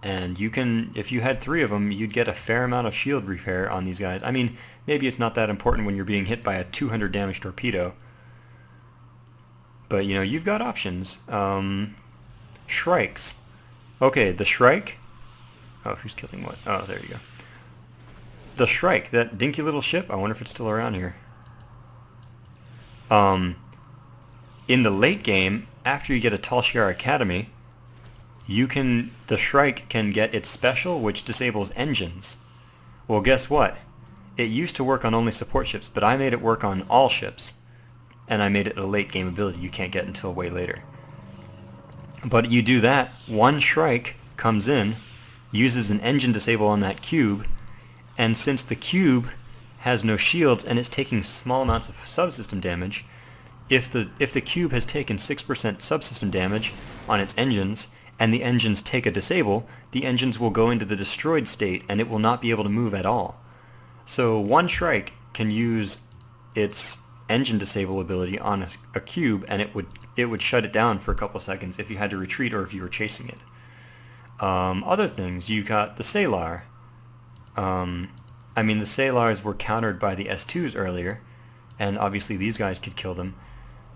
And you can, if you had 3 of them, you'd get a fair amount of shield repair on these guys. I mean, maybe it's not that important when you're being hit by a 200 damage torpedo. But, you know, you've got options. Shrikes. Okay, the Shrike. Oh, who's killing what? Oh, there you go. The Shrike, that dinky little ship. I wonder if it's still around here. In the late game, after you get a Tal Shiar Academy, the Shrike can get its special, which disables engines. Well, guess what? It used to work on only support ships, but I made it work on all ships. And I made it a late game ability you can't get until way later. But you do that, one Shrike comes in, uses an engine disable on that cube, and since the cube has no shields and it's taking small amounts of subsystem damage, if the cube has taken 6% subsystem damage on its engines, and the engines take a disable, the engines will go into the destroyed state and it will not be able to move at all. So one Shrike can use its engine disable ability on a cube, and it would shut it down for a couple seconds if you had to retreat or if you were chasing it. Other things, you got the Salar. I mean, the Salars were countered by the S2s earlier, and obviously these guys could kill them,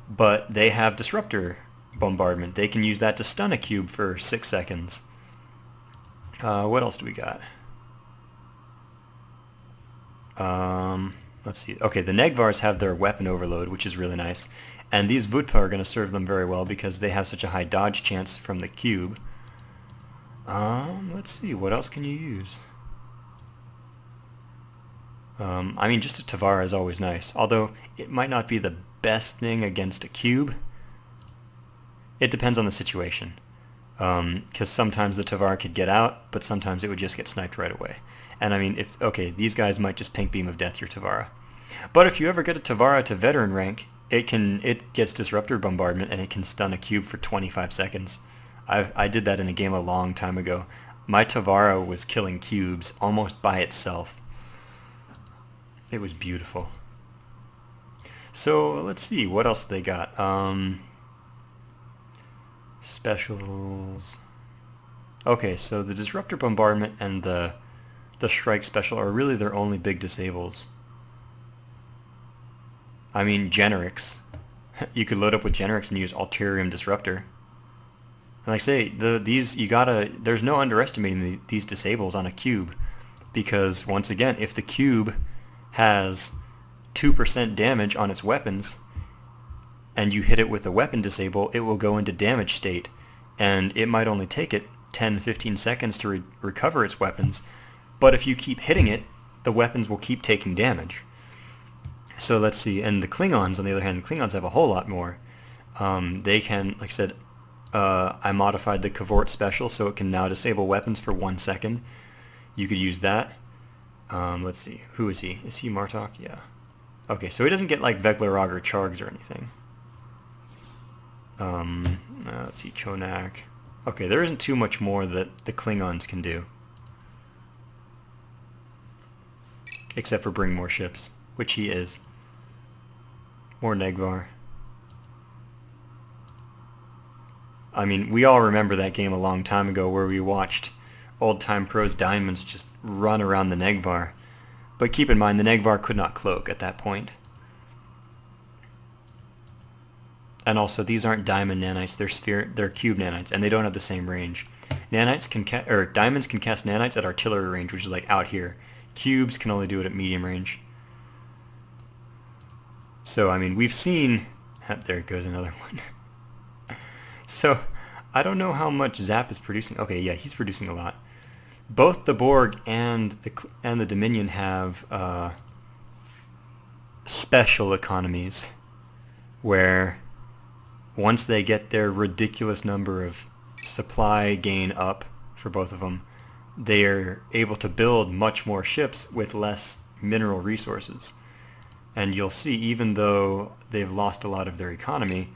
but they have Disruptor bombardment. They can use that to stun a cube for 6 seconds. What else do we got? Let's see. Okay, the Negvars have their weapon overload, which is really nice. And these Vutpa are going to serve them very well because they have such a high dodge chance from the cube. Let's see. What else can you use? I mean, just a Tavara is always nice. Although, it might not be the best thing against a cube. It depends on the situation. Because sometimes the Tavara could get out, but sometimes it would just get sniped right away. And I mean, these guys might just pink beam of death your Tavara. But if you ever get a Tavara to veteran rank, it gets Disruptor bombardment and it can stun a cube for 25 seconds. I did that in a game a long time ago. My Tavara was killing cubes almost by itself. It was beautiful. So let's see, what else they got? Specials. Okay, so the Disruptor bombardment and the Shrike special are really their only big disables. I mean, Generics. You could load up with Generics and use Alterium Disruptor. And like I say, there's no underestimating these disables on a cube, because once again, if the cube has 2% damage on its weapons, and you hit it with a weapon disable, it will go into damage state, and it might only take it 10-15 seconds to recover its weapons, but if you keep hitting it, the weapons will keep taking damage. So let's see, and the Klingons, on the other hand, the Klingons have a whole lot more. They can, like I said, I modified the Cavort special so it can now disable weapons for 1 second. You could use that. Let's see, who is he? Is he Martok? Yeah. Okay, so he doesn't get like Veglarog or Chargs or anything. Let's see, Chonak. Okay, there isn't too much more that the Klingons can do. Except for bring more ships, which he is. More Negvar. I mean, we all remember that game a long time ago where we watched old-time pros Diamonds just run around the Negvar. But keep in mind, the Negvar could not cloak at that point. And also, these aren't diamond nanites; they're cube nanites, and they don't have the same range. Diamonds can cast nanites at artillery range, which is like out here. Cubes can only do it at medium range. So I mean, we've seen. There goes another one. So I don't know how much Zap is producing. Okay, yeah, he's producing a lot. Both the Borg and the Dominion have special economies, where once they get their ridiculous number of supply gain up for both of them, they are able to build much more ships with less mineral resources. And you'll see, even though they've lost a lot of their economy,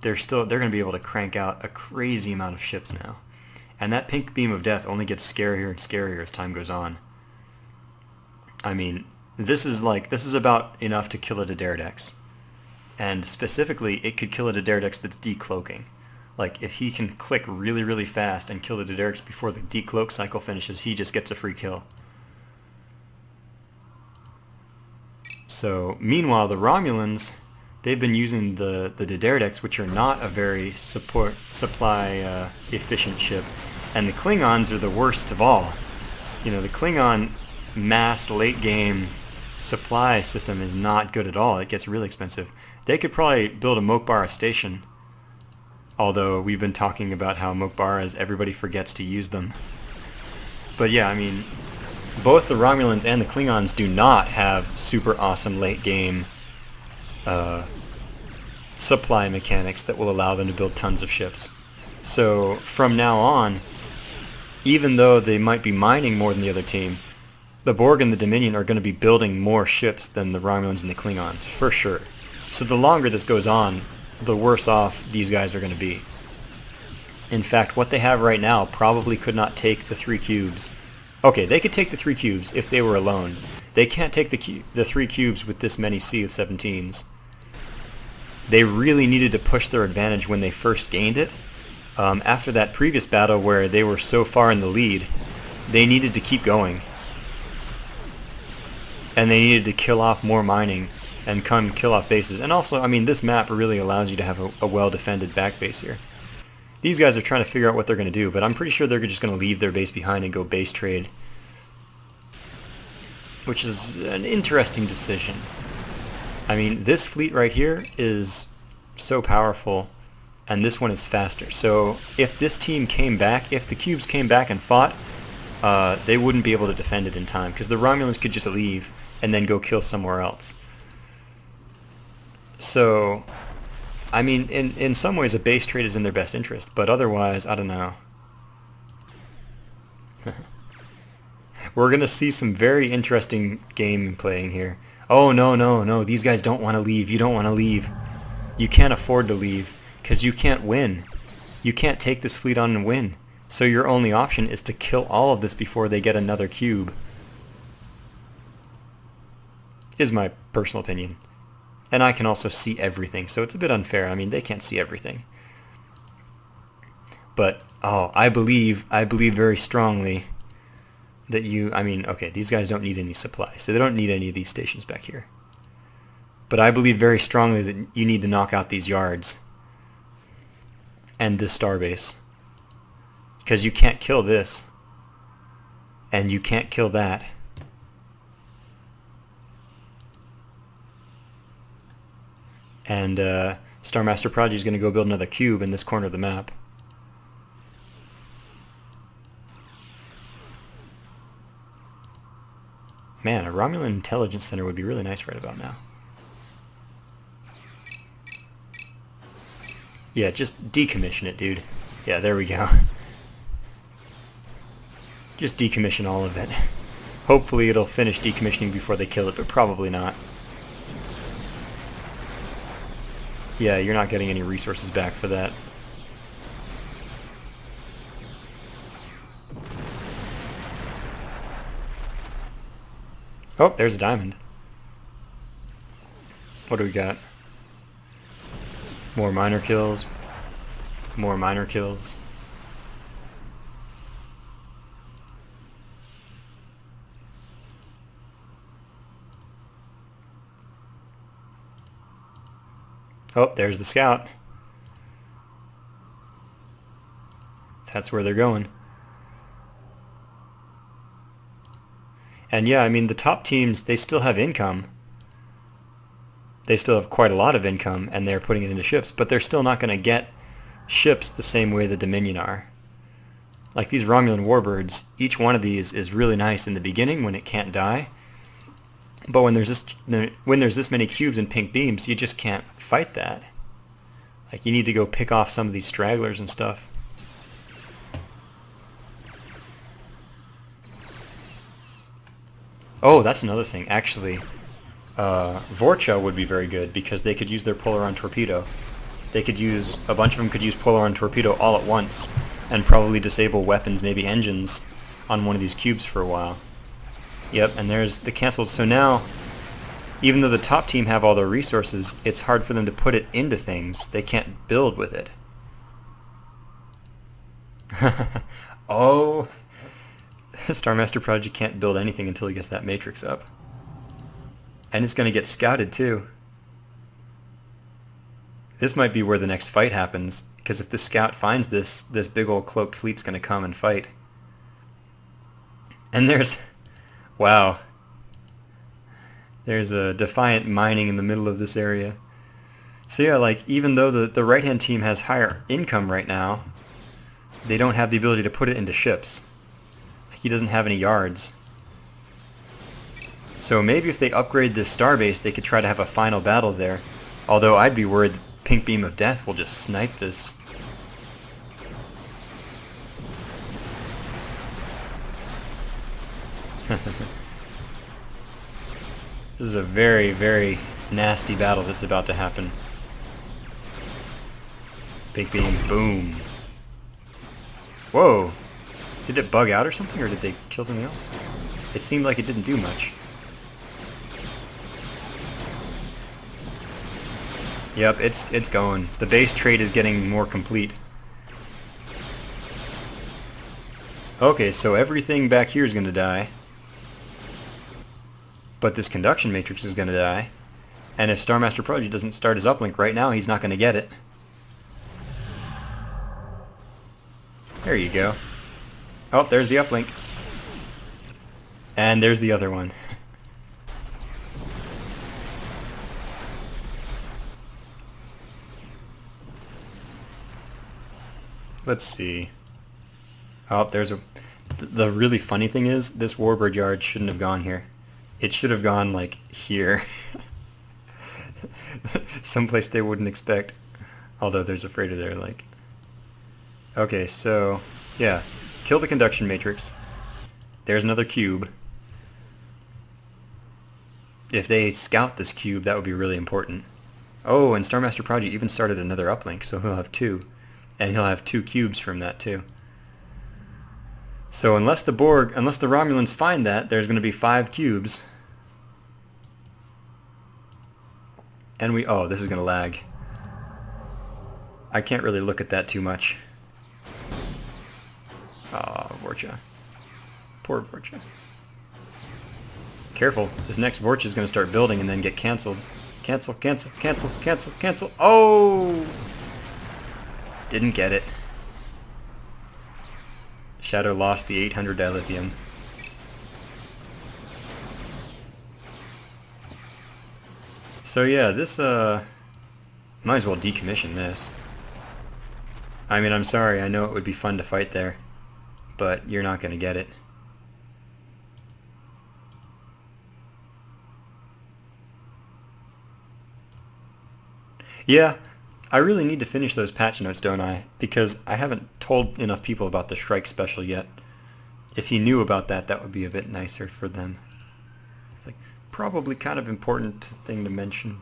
they're going to be able to crank out a crazy amount of ships now. And that pink beam of death only gets scarier and scarier as time goes on. I mean, this is about enough to kill a Daredex. And specifically, it could kill a Daredex that's decloaking. Like, if he can click really, really fast and kill the Daederics before the decloak cycle finishes, he just gets a free kill. So, meanwhile, the Romulans, they've been using the Daederics, which are not a very supply efficient ship, and the Klingons are the worst of all. You know, the Klingon mass late game supply system is not good at all. It gets really expensive. They could probably build a Mokbara station, although we've been talking about how Mokbaras, everybody forgets to use them. But yeah, I mean, both the Romulans and the Klingons do not have super awesome late game supply mechanics that will allow them to build tons of ships. So from now on, even though they might be mining more than the other team, the Borg and the Dominion are going to be building more ships than the Romulans and the Klingons, for sure. So the longer this goes on, the worse off these guys are going to be. In fact, what they have right now probably could not take the 3 cubes. Okay, they could take the 3 cubes if they were alone. They can't take the 3 cubes with this many C-17s. They really needed to push their advantage when they first gained it. After that previous battle where they were so far in the lead, they needed to keep going. And they needed to kill off more mining and kill off bases. And also, I mean, this map really allows you to have a well-defended back base here. These guys are trying to figure out what they're going to do, but I'm pretty sure they're just going to leave their base behind and go base trade, which is an interesting decision. I mean, this fleet right here is so powerful, and this one is faster. So if this team came back, if the cubes came back and fought, they wouldn't be able to defend it in time, because the Romulans could just leave and then go kill somewhere else. So, I mean, in some ways a base trade is in their best interest, but otherwise, I don't know. We're going to see some very interesting game playing here. Oh, no, no, no, these guys don't want to leave. You don't want to leave. You can't afford to leave, because you can't win. You can't take this fleet on and win. So your only option is to kill all of this before they get another cube. Is my personal opinion. And I can also see everything, so it's a bit unfair. I mean, they can't see everything. But, oh, I believe very strongly that I mean, okay, these guys don't need any supply, so they don't need any of these stations back here. But I believe very strongly that you need to knock out these yards and this starbase. Because you can't kill this, and you can't kill that. And Star Master Prodigy is going to go build another cube in this corner of the map. Man, a Romulan Intelligence Center would be really nice right about now. Yeah, just decommission it, dude. Yeah, there we go. Just decommission all of it. Hopefully it'll finish decommissioning before they kill it, but probably not. Yeah, you're not getting any resources back for that. Oh, there's a diamond. What do we got? More minor kills. More minor kills. Oh, there's the scout. That's where they're going. And yeah, I mean, the top teams, they still have income. They still have quite a lot of income, and they're putting it into ships, but they're still not going to get ships the same way the Dominion are. Like these Romulan warbirds, each one of these is really nice in the beginning when it can't die. But when there's this many cubes and pink beams, you just can't fight that. Like, you need to go pick off some of these stragglers and stuff. Oh, that's another thing. Actually, Vorcha would be very good because they could use their Polaron torpedo. They could use, a bunch of them could use Polaron torpedo all at once and probably disable weapons, maybe engines, on one of these cubes for a while. Yep, and there's the canceled. So now, even though the top team have all their resources, it's hard for them to put it into things. They can't build with it. Oh, Star Master Prodigy can't build anything until he gets that matrix up. And it's going to get scouted too. This might be where the next fight happens, because if the scout finds this big old cloaked fleet's going to come and fight. And there's... wow. There's a Defiant mining in the middle of this area. So yeah, like, even though the right-hand team has higher income right now, they don't have the ability to put it into ships. He doesn't have any yards. So maybe if they upgrade this starbase, they could try to have a final battle there. Although I'd be worried Pink Beam of Death will just snipe this. This is a very, very nasty battle that's about to happen. Pink Beam, boom. Whoa! Did it bug out or something, or did they kill something else? It seemed like it didn't do much. Yep, it's going. The base trade is getting more complete. Okay, so everything back here is going to die. But this conduction matrix is going to die. And if Star Master Prodigy doesn't start his uplink right now, he's not going to get it. There you go. Oh, there's the uplink. And there's the other one. Let's see. Oh, there's a... The really funny thing is, this Warbird Yard shouldn't have gone here. It should have gone, like, here. Someplace they wouldn't expect. Although there's a freighter there, like... Okay, so... yeah. Kill the conduction matrix. There's another cube. If they scout this cube, that would be really important. Oh, and Star Master Prodigy even started another uplink, so he'll have 2. And he'll have 2 cubes from that, too. So unless the Romulans find that, there's going to be 5 cubes. And oh, this is going to lag. I can't really look at that too much. Aw, Vorcha. Poor Vorcha. Careful, this next Vorcha is going to start building and then get cancelled. Cancel, cancel, cancel, cancel, cancel. Oh! Didn't get it. Shadow lost the 800 dilithium. So yeah, this, might as well decommission this. I mean, I'm sorry, I know it would be fun to fight there, but you're not going to get it. Yeah, I really need to finish those patch notes, don't I? Because I haven't told enough people about the Shrike special yet. If you knew about that, that would be a bit nicer for them. It's like, probably kind of important thing to mention.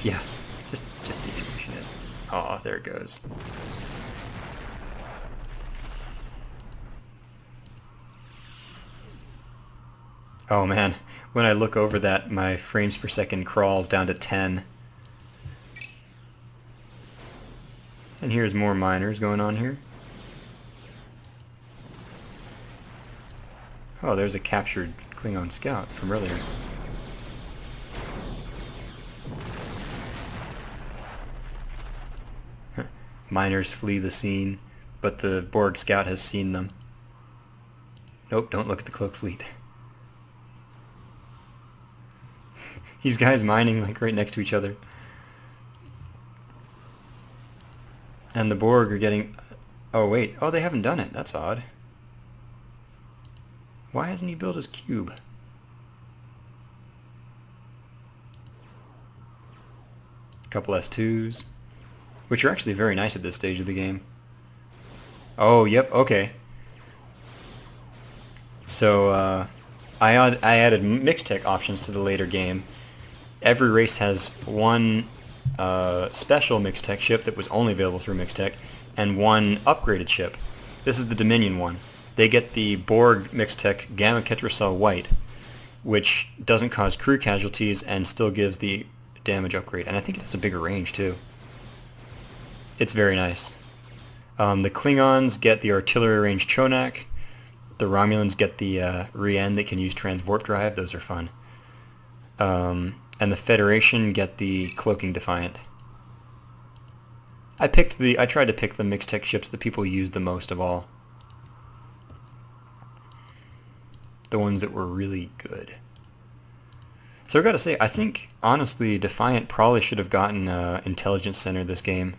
Yeah, just decommission it. Oh, there it goes. Oh man, when I look over that, my frames per second crawls down to 10. And here's more miners going on here. Oh, there's a captured Klingon scout from earlier. Miners flee the scene, but the Borg scout has seen them. Nope, don't look at the cloaked fleet. These guys mining like right next to each other. And the Borg are getting... Oh wait, oh they haven't done it, that's odd. Why hasn't he built his cube? Couple S2s, which are actually very nice at this stage of the game. Oh, yep, okay. So, I added mixed tech options to the later game. Every race has one special mixed tech ship that was only available through mixed tech, and one upgraded ship. This is the Dominion one. They get the Borg mixed tech Gamma Ketracel White, which doesn't cause crew casualties and still gives the damage upgrade. And I think it has a bigger range too. It's very nice. The Klingons get the artillery range Chonak. The Romulans get the Rien that can use Transwarp Drive. Those are fun. And the Federation get the Cloaking Defiant. I tried to pick the mixed tech ships that people use the most of all. The ones that were really good. So I gotta say, I think honestly Defiant probably should have gotten Intelligence Center this game.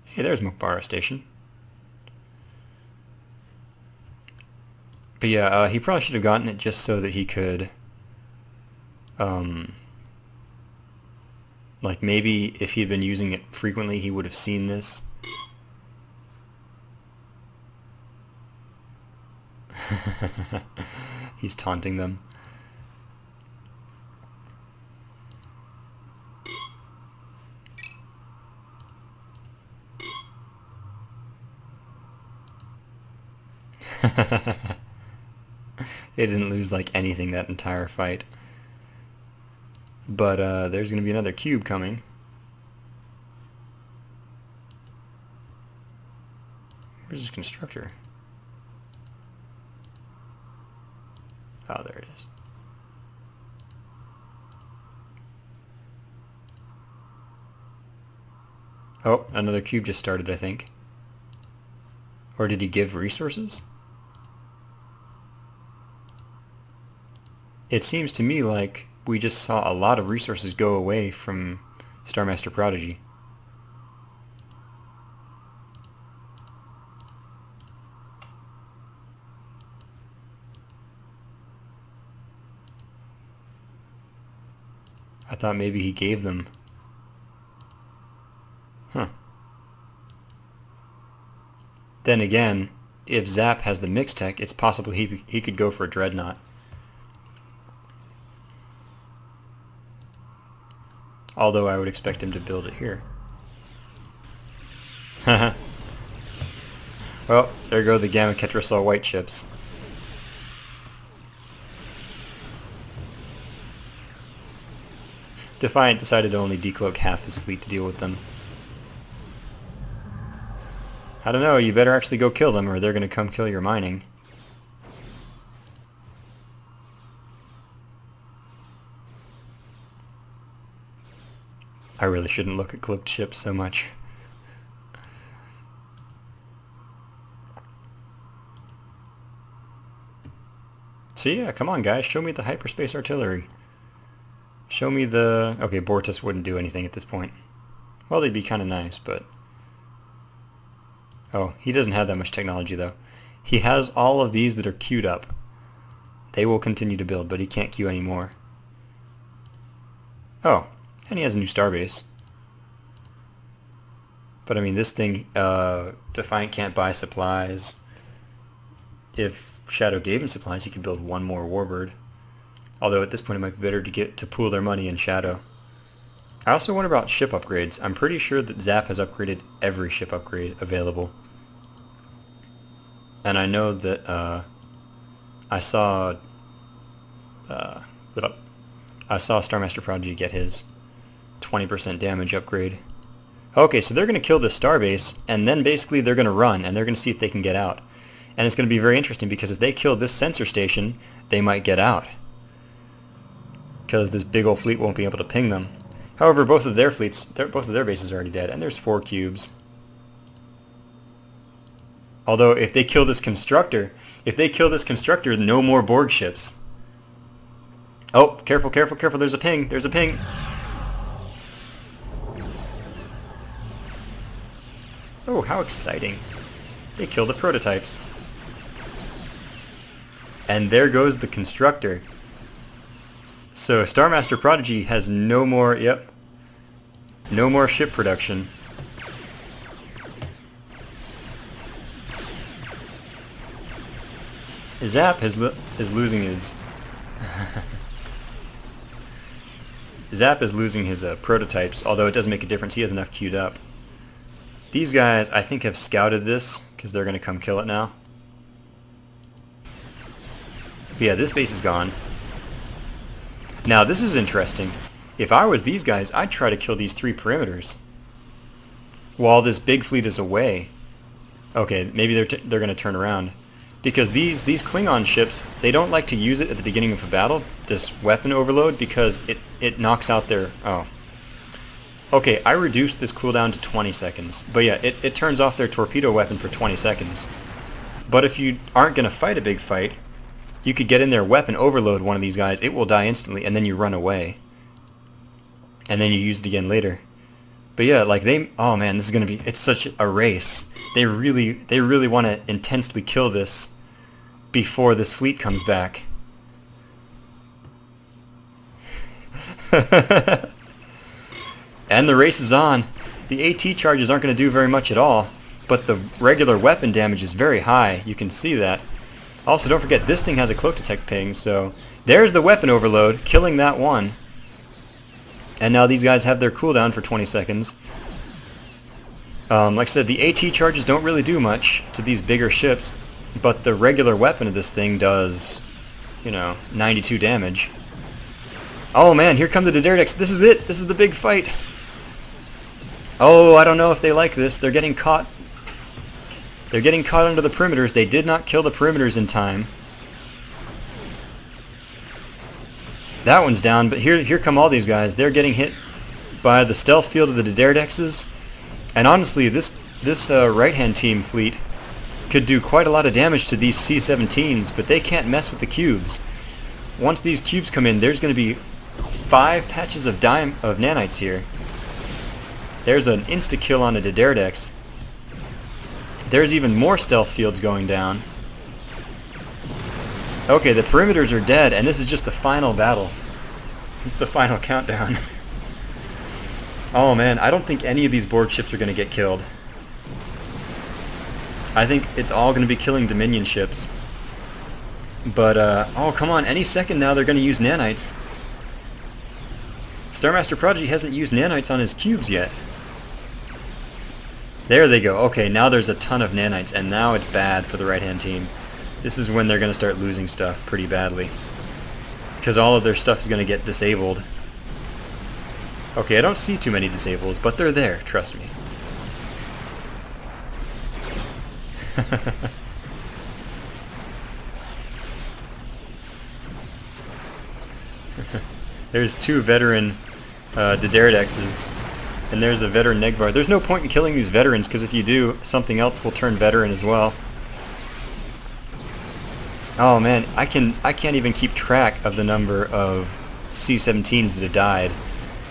Hey, there's Mukbara Station. But yeah, he probably should have gotten it just so that he could, like maybe if he'd been using it frequently, he would have seen this. He's taunting them. They didn't lose like anything that entire fight. But there's going to be another cube coming. Where's this constructor? Oh, there it is. Oh, another cube just started, I think. Or did he give resources? It seems to me like we just saw a lot of resources go away from Star Master Prodigy. I thought maybe he gave them. Huh. Then again, if Zap has the mixed tech, it's possible he could go for a Dreadnought. Although I would expect him to build it here. Well, there go the Gamma Ketracel white ships. Defiant decided to only decloak half his fleet to deal with them. I don't know, you better actually go kill them or they're gonna come kill your mining. I really shouldn't look at cloaked ships so much. So yeah, come on guys, show me the hyperspace artillery. Show me the... Okay, Bortus wouldn't do anything at this point. Well, they'd be kind of nice, but... Oh, he doesn't have that much technology though. He has all of these that are queued up. They will continue to build, but he can't queue anymore. Oh, and he has a new starbase. But I mean, this thing, Defiant can't buy supplies. If Shadow gave him supplies, he could build one more Warbird. Although at this point it might be better to pool their money in Shadow. I also wonder about ship upgrades. I'm pretty sure that Zap has upgraded every ship upgrade available. And I know that I saw Star Master Prodigy get his 20% damage upgrade. Okay, so they're going to kill this starbase, and then basically they're going to run, and they're going to see if they can get out. And it's going to be very interesting, because if they kill this sensor station, they might get out. Because this big old fleet won't be able to ping them. However, both of their bases are already dead, and there's 4 cubes. Although, if they kill this constructor, no more Borg ships. Oh, careful, careful, careful, there's a ping, there's a ping. Oh, how exciting. They kill the prototypes. And there goes the constructor. So Star Master Prodigy has no more, no more ship production. Zap is losing his... Zap is losing his prototypes, although it doesn't make a difference. He has enough queued up. These guys, I think, have scouted this, because they're going to come kill it now. But yeah, this base is gone. Now this is interesting. If I was these guys, I'd try to kill these 3 perimeters while this big fleet is away. Okay, maybe they're going to turn around. Because these Klingon ships, they don't like to use it at the beginning of a battle, this weapon overload, because it knocks out their... Oh. Okay, I reduced this cooldown to 20 seconds. But yeah, it turns off their torpedo weapon for 20 seconds. But if you aren't going to fight a big fight, you could get in there, weapon overload one of these guys, it will die instantly, and then you run away. And then you use it again later. But yeah, like oh man, this is going to be, it's such a race. They really want to intensely kill this before this fleet comes back. And the race is on. The AT charges aren't going to do very much at all, but the regular weapon damage is very high. You can see that. Also, don't forget, this thing has a cloak detect ping, so there's the weapon overload, killing that one. And now these guys have their cooldown for 20 seconds. Like I said, the AT charges don't really do much to these bigger ships, but the regular weapon of this thing does, 92 damage. Oh man, here come the Diderics. This is it. This is the big fight. Oh, I don't know if they like this. They're getting caught. They're getting caught under the perimeters. They did not kill the perimeters in time. That one's down, but here come all these guys. They're getting hit by the stealth field of the Diderics. And honestly, this right-hand team fleet could do quite a lot of damage to these C-17s, but they can't mess with the cubes. Once these cubes come in, there's going to be 5 patches of nanites here. There's an insta-kill on a Diderics. There's even more stealth fields going down. Okay, the perimeters are dead, and this is just the final battle. This is the final countdown. Oh man, I don't think any of these board ships are going to get killed. I think it's all going to be killing Dominion ships. But, oh come on, any second now they're going to use nanites. Star Master Prodigy hasn't used nanites on his cubes yet. There they go. Okay, now there's a ton of nanites, and now it's bad for the right-hand team. This is when they're going to start losing stuff pretty badly. Because all of their stuff is going to get disabled. Okay, I don't see too many disables, but they're there, trust me. There's 2 veteran Diderics, and there's a veteran Negvar. There's no point in killing these veterans, because if you do, something else will turn veteran as well. Oh man, I can't even keep track of the number of C-17s that have died.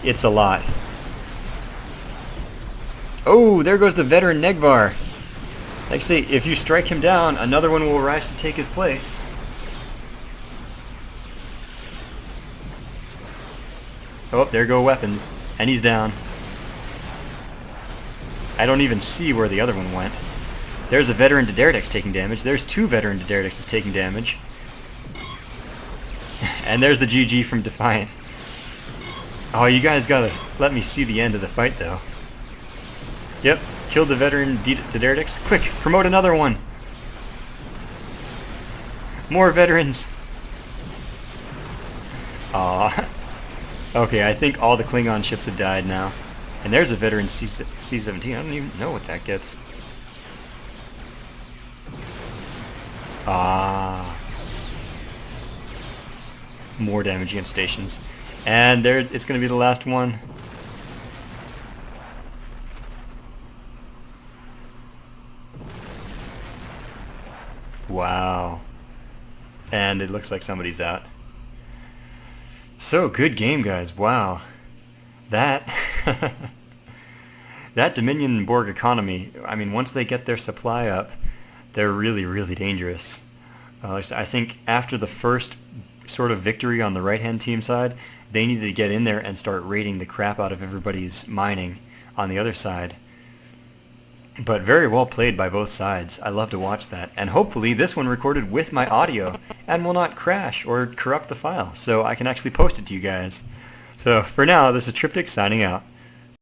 It's a lot. Oh, there goes the veteran Negvar. Like I say, if you strike him down, another one will rise to take his place. Oh, there go weapons. And he's down. I don't even see where the other one went. There's a veteran Diderics taking damage. There's 2 veteran Diderics taking damage. And there's the GG from Defiant. Oh, you guys gotta let me see the end of the fight, though. Yep, killed the veteran Diderics. Quick, promote another one. More veterans. Aw. Okay, I think all the Klingon ships have died now. And there's a veteran C-17. I don't even know what that gets. Ah. More damage against stations. And there, it's going to be the last one. Wow. And it looks like somebody's out. So, good game, guys. Wow. That... that Dominion and Borg economy, I mean, once they get their supply up, they're really, really dangerous. I think after the first sort of victory on the right-hand team side, they needed to get in there and start raiding the crap out of everybody's mining on the other side. But very well played by both sides. I love to watch that. And hopefully this one recorded with my audio and will not crash or corrupt the file, so I can actually post it to you guys. So for now, this is Tryptic signing out.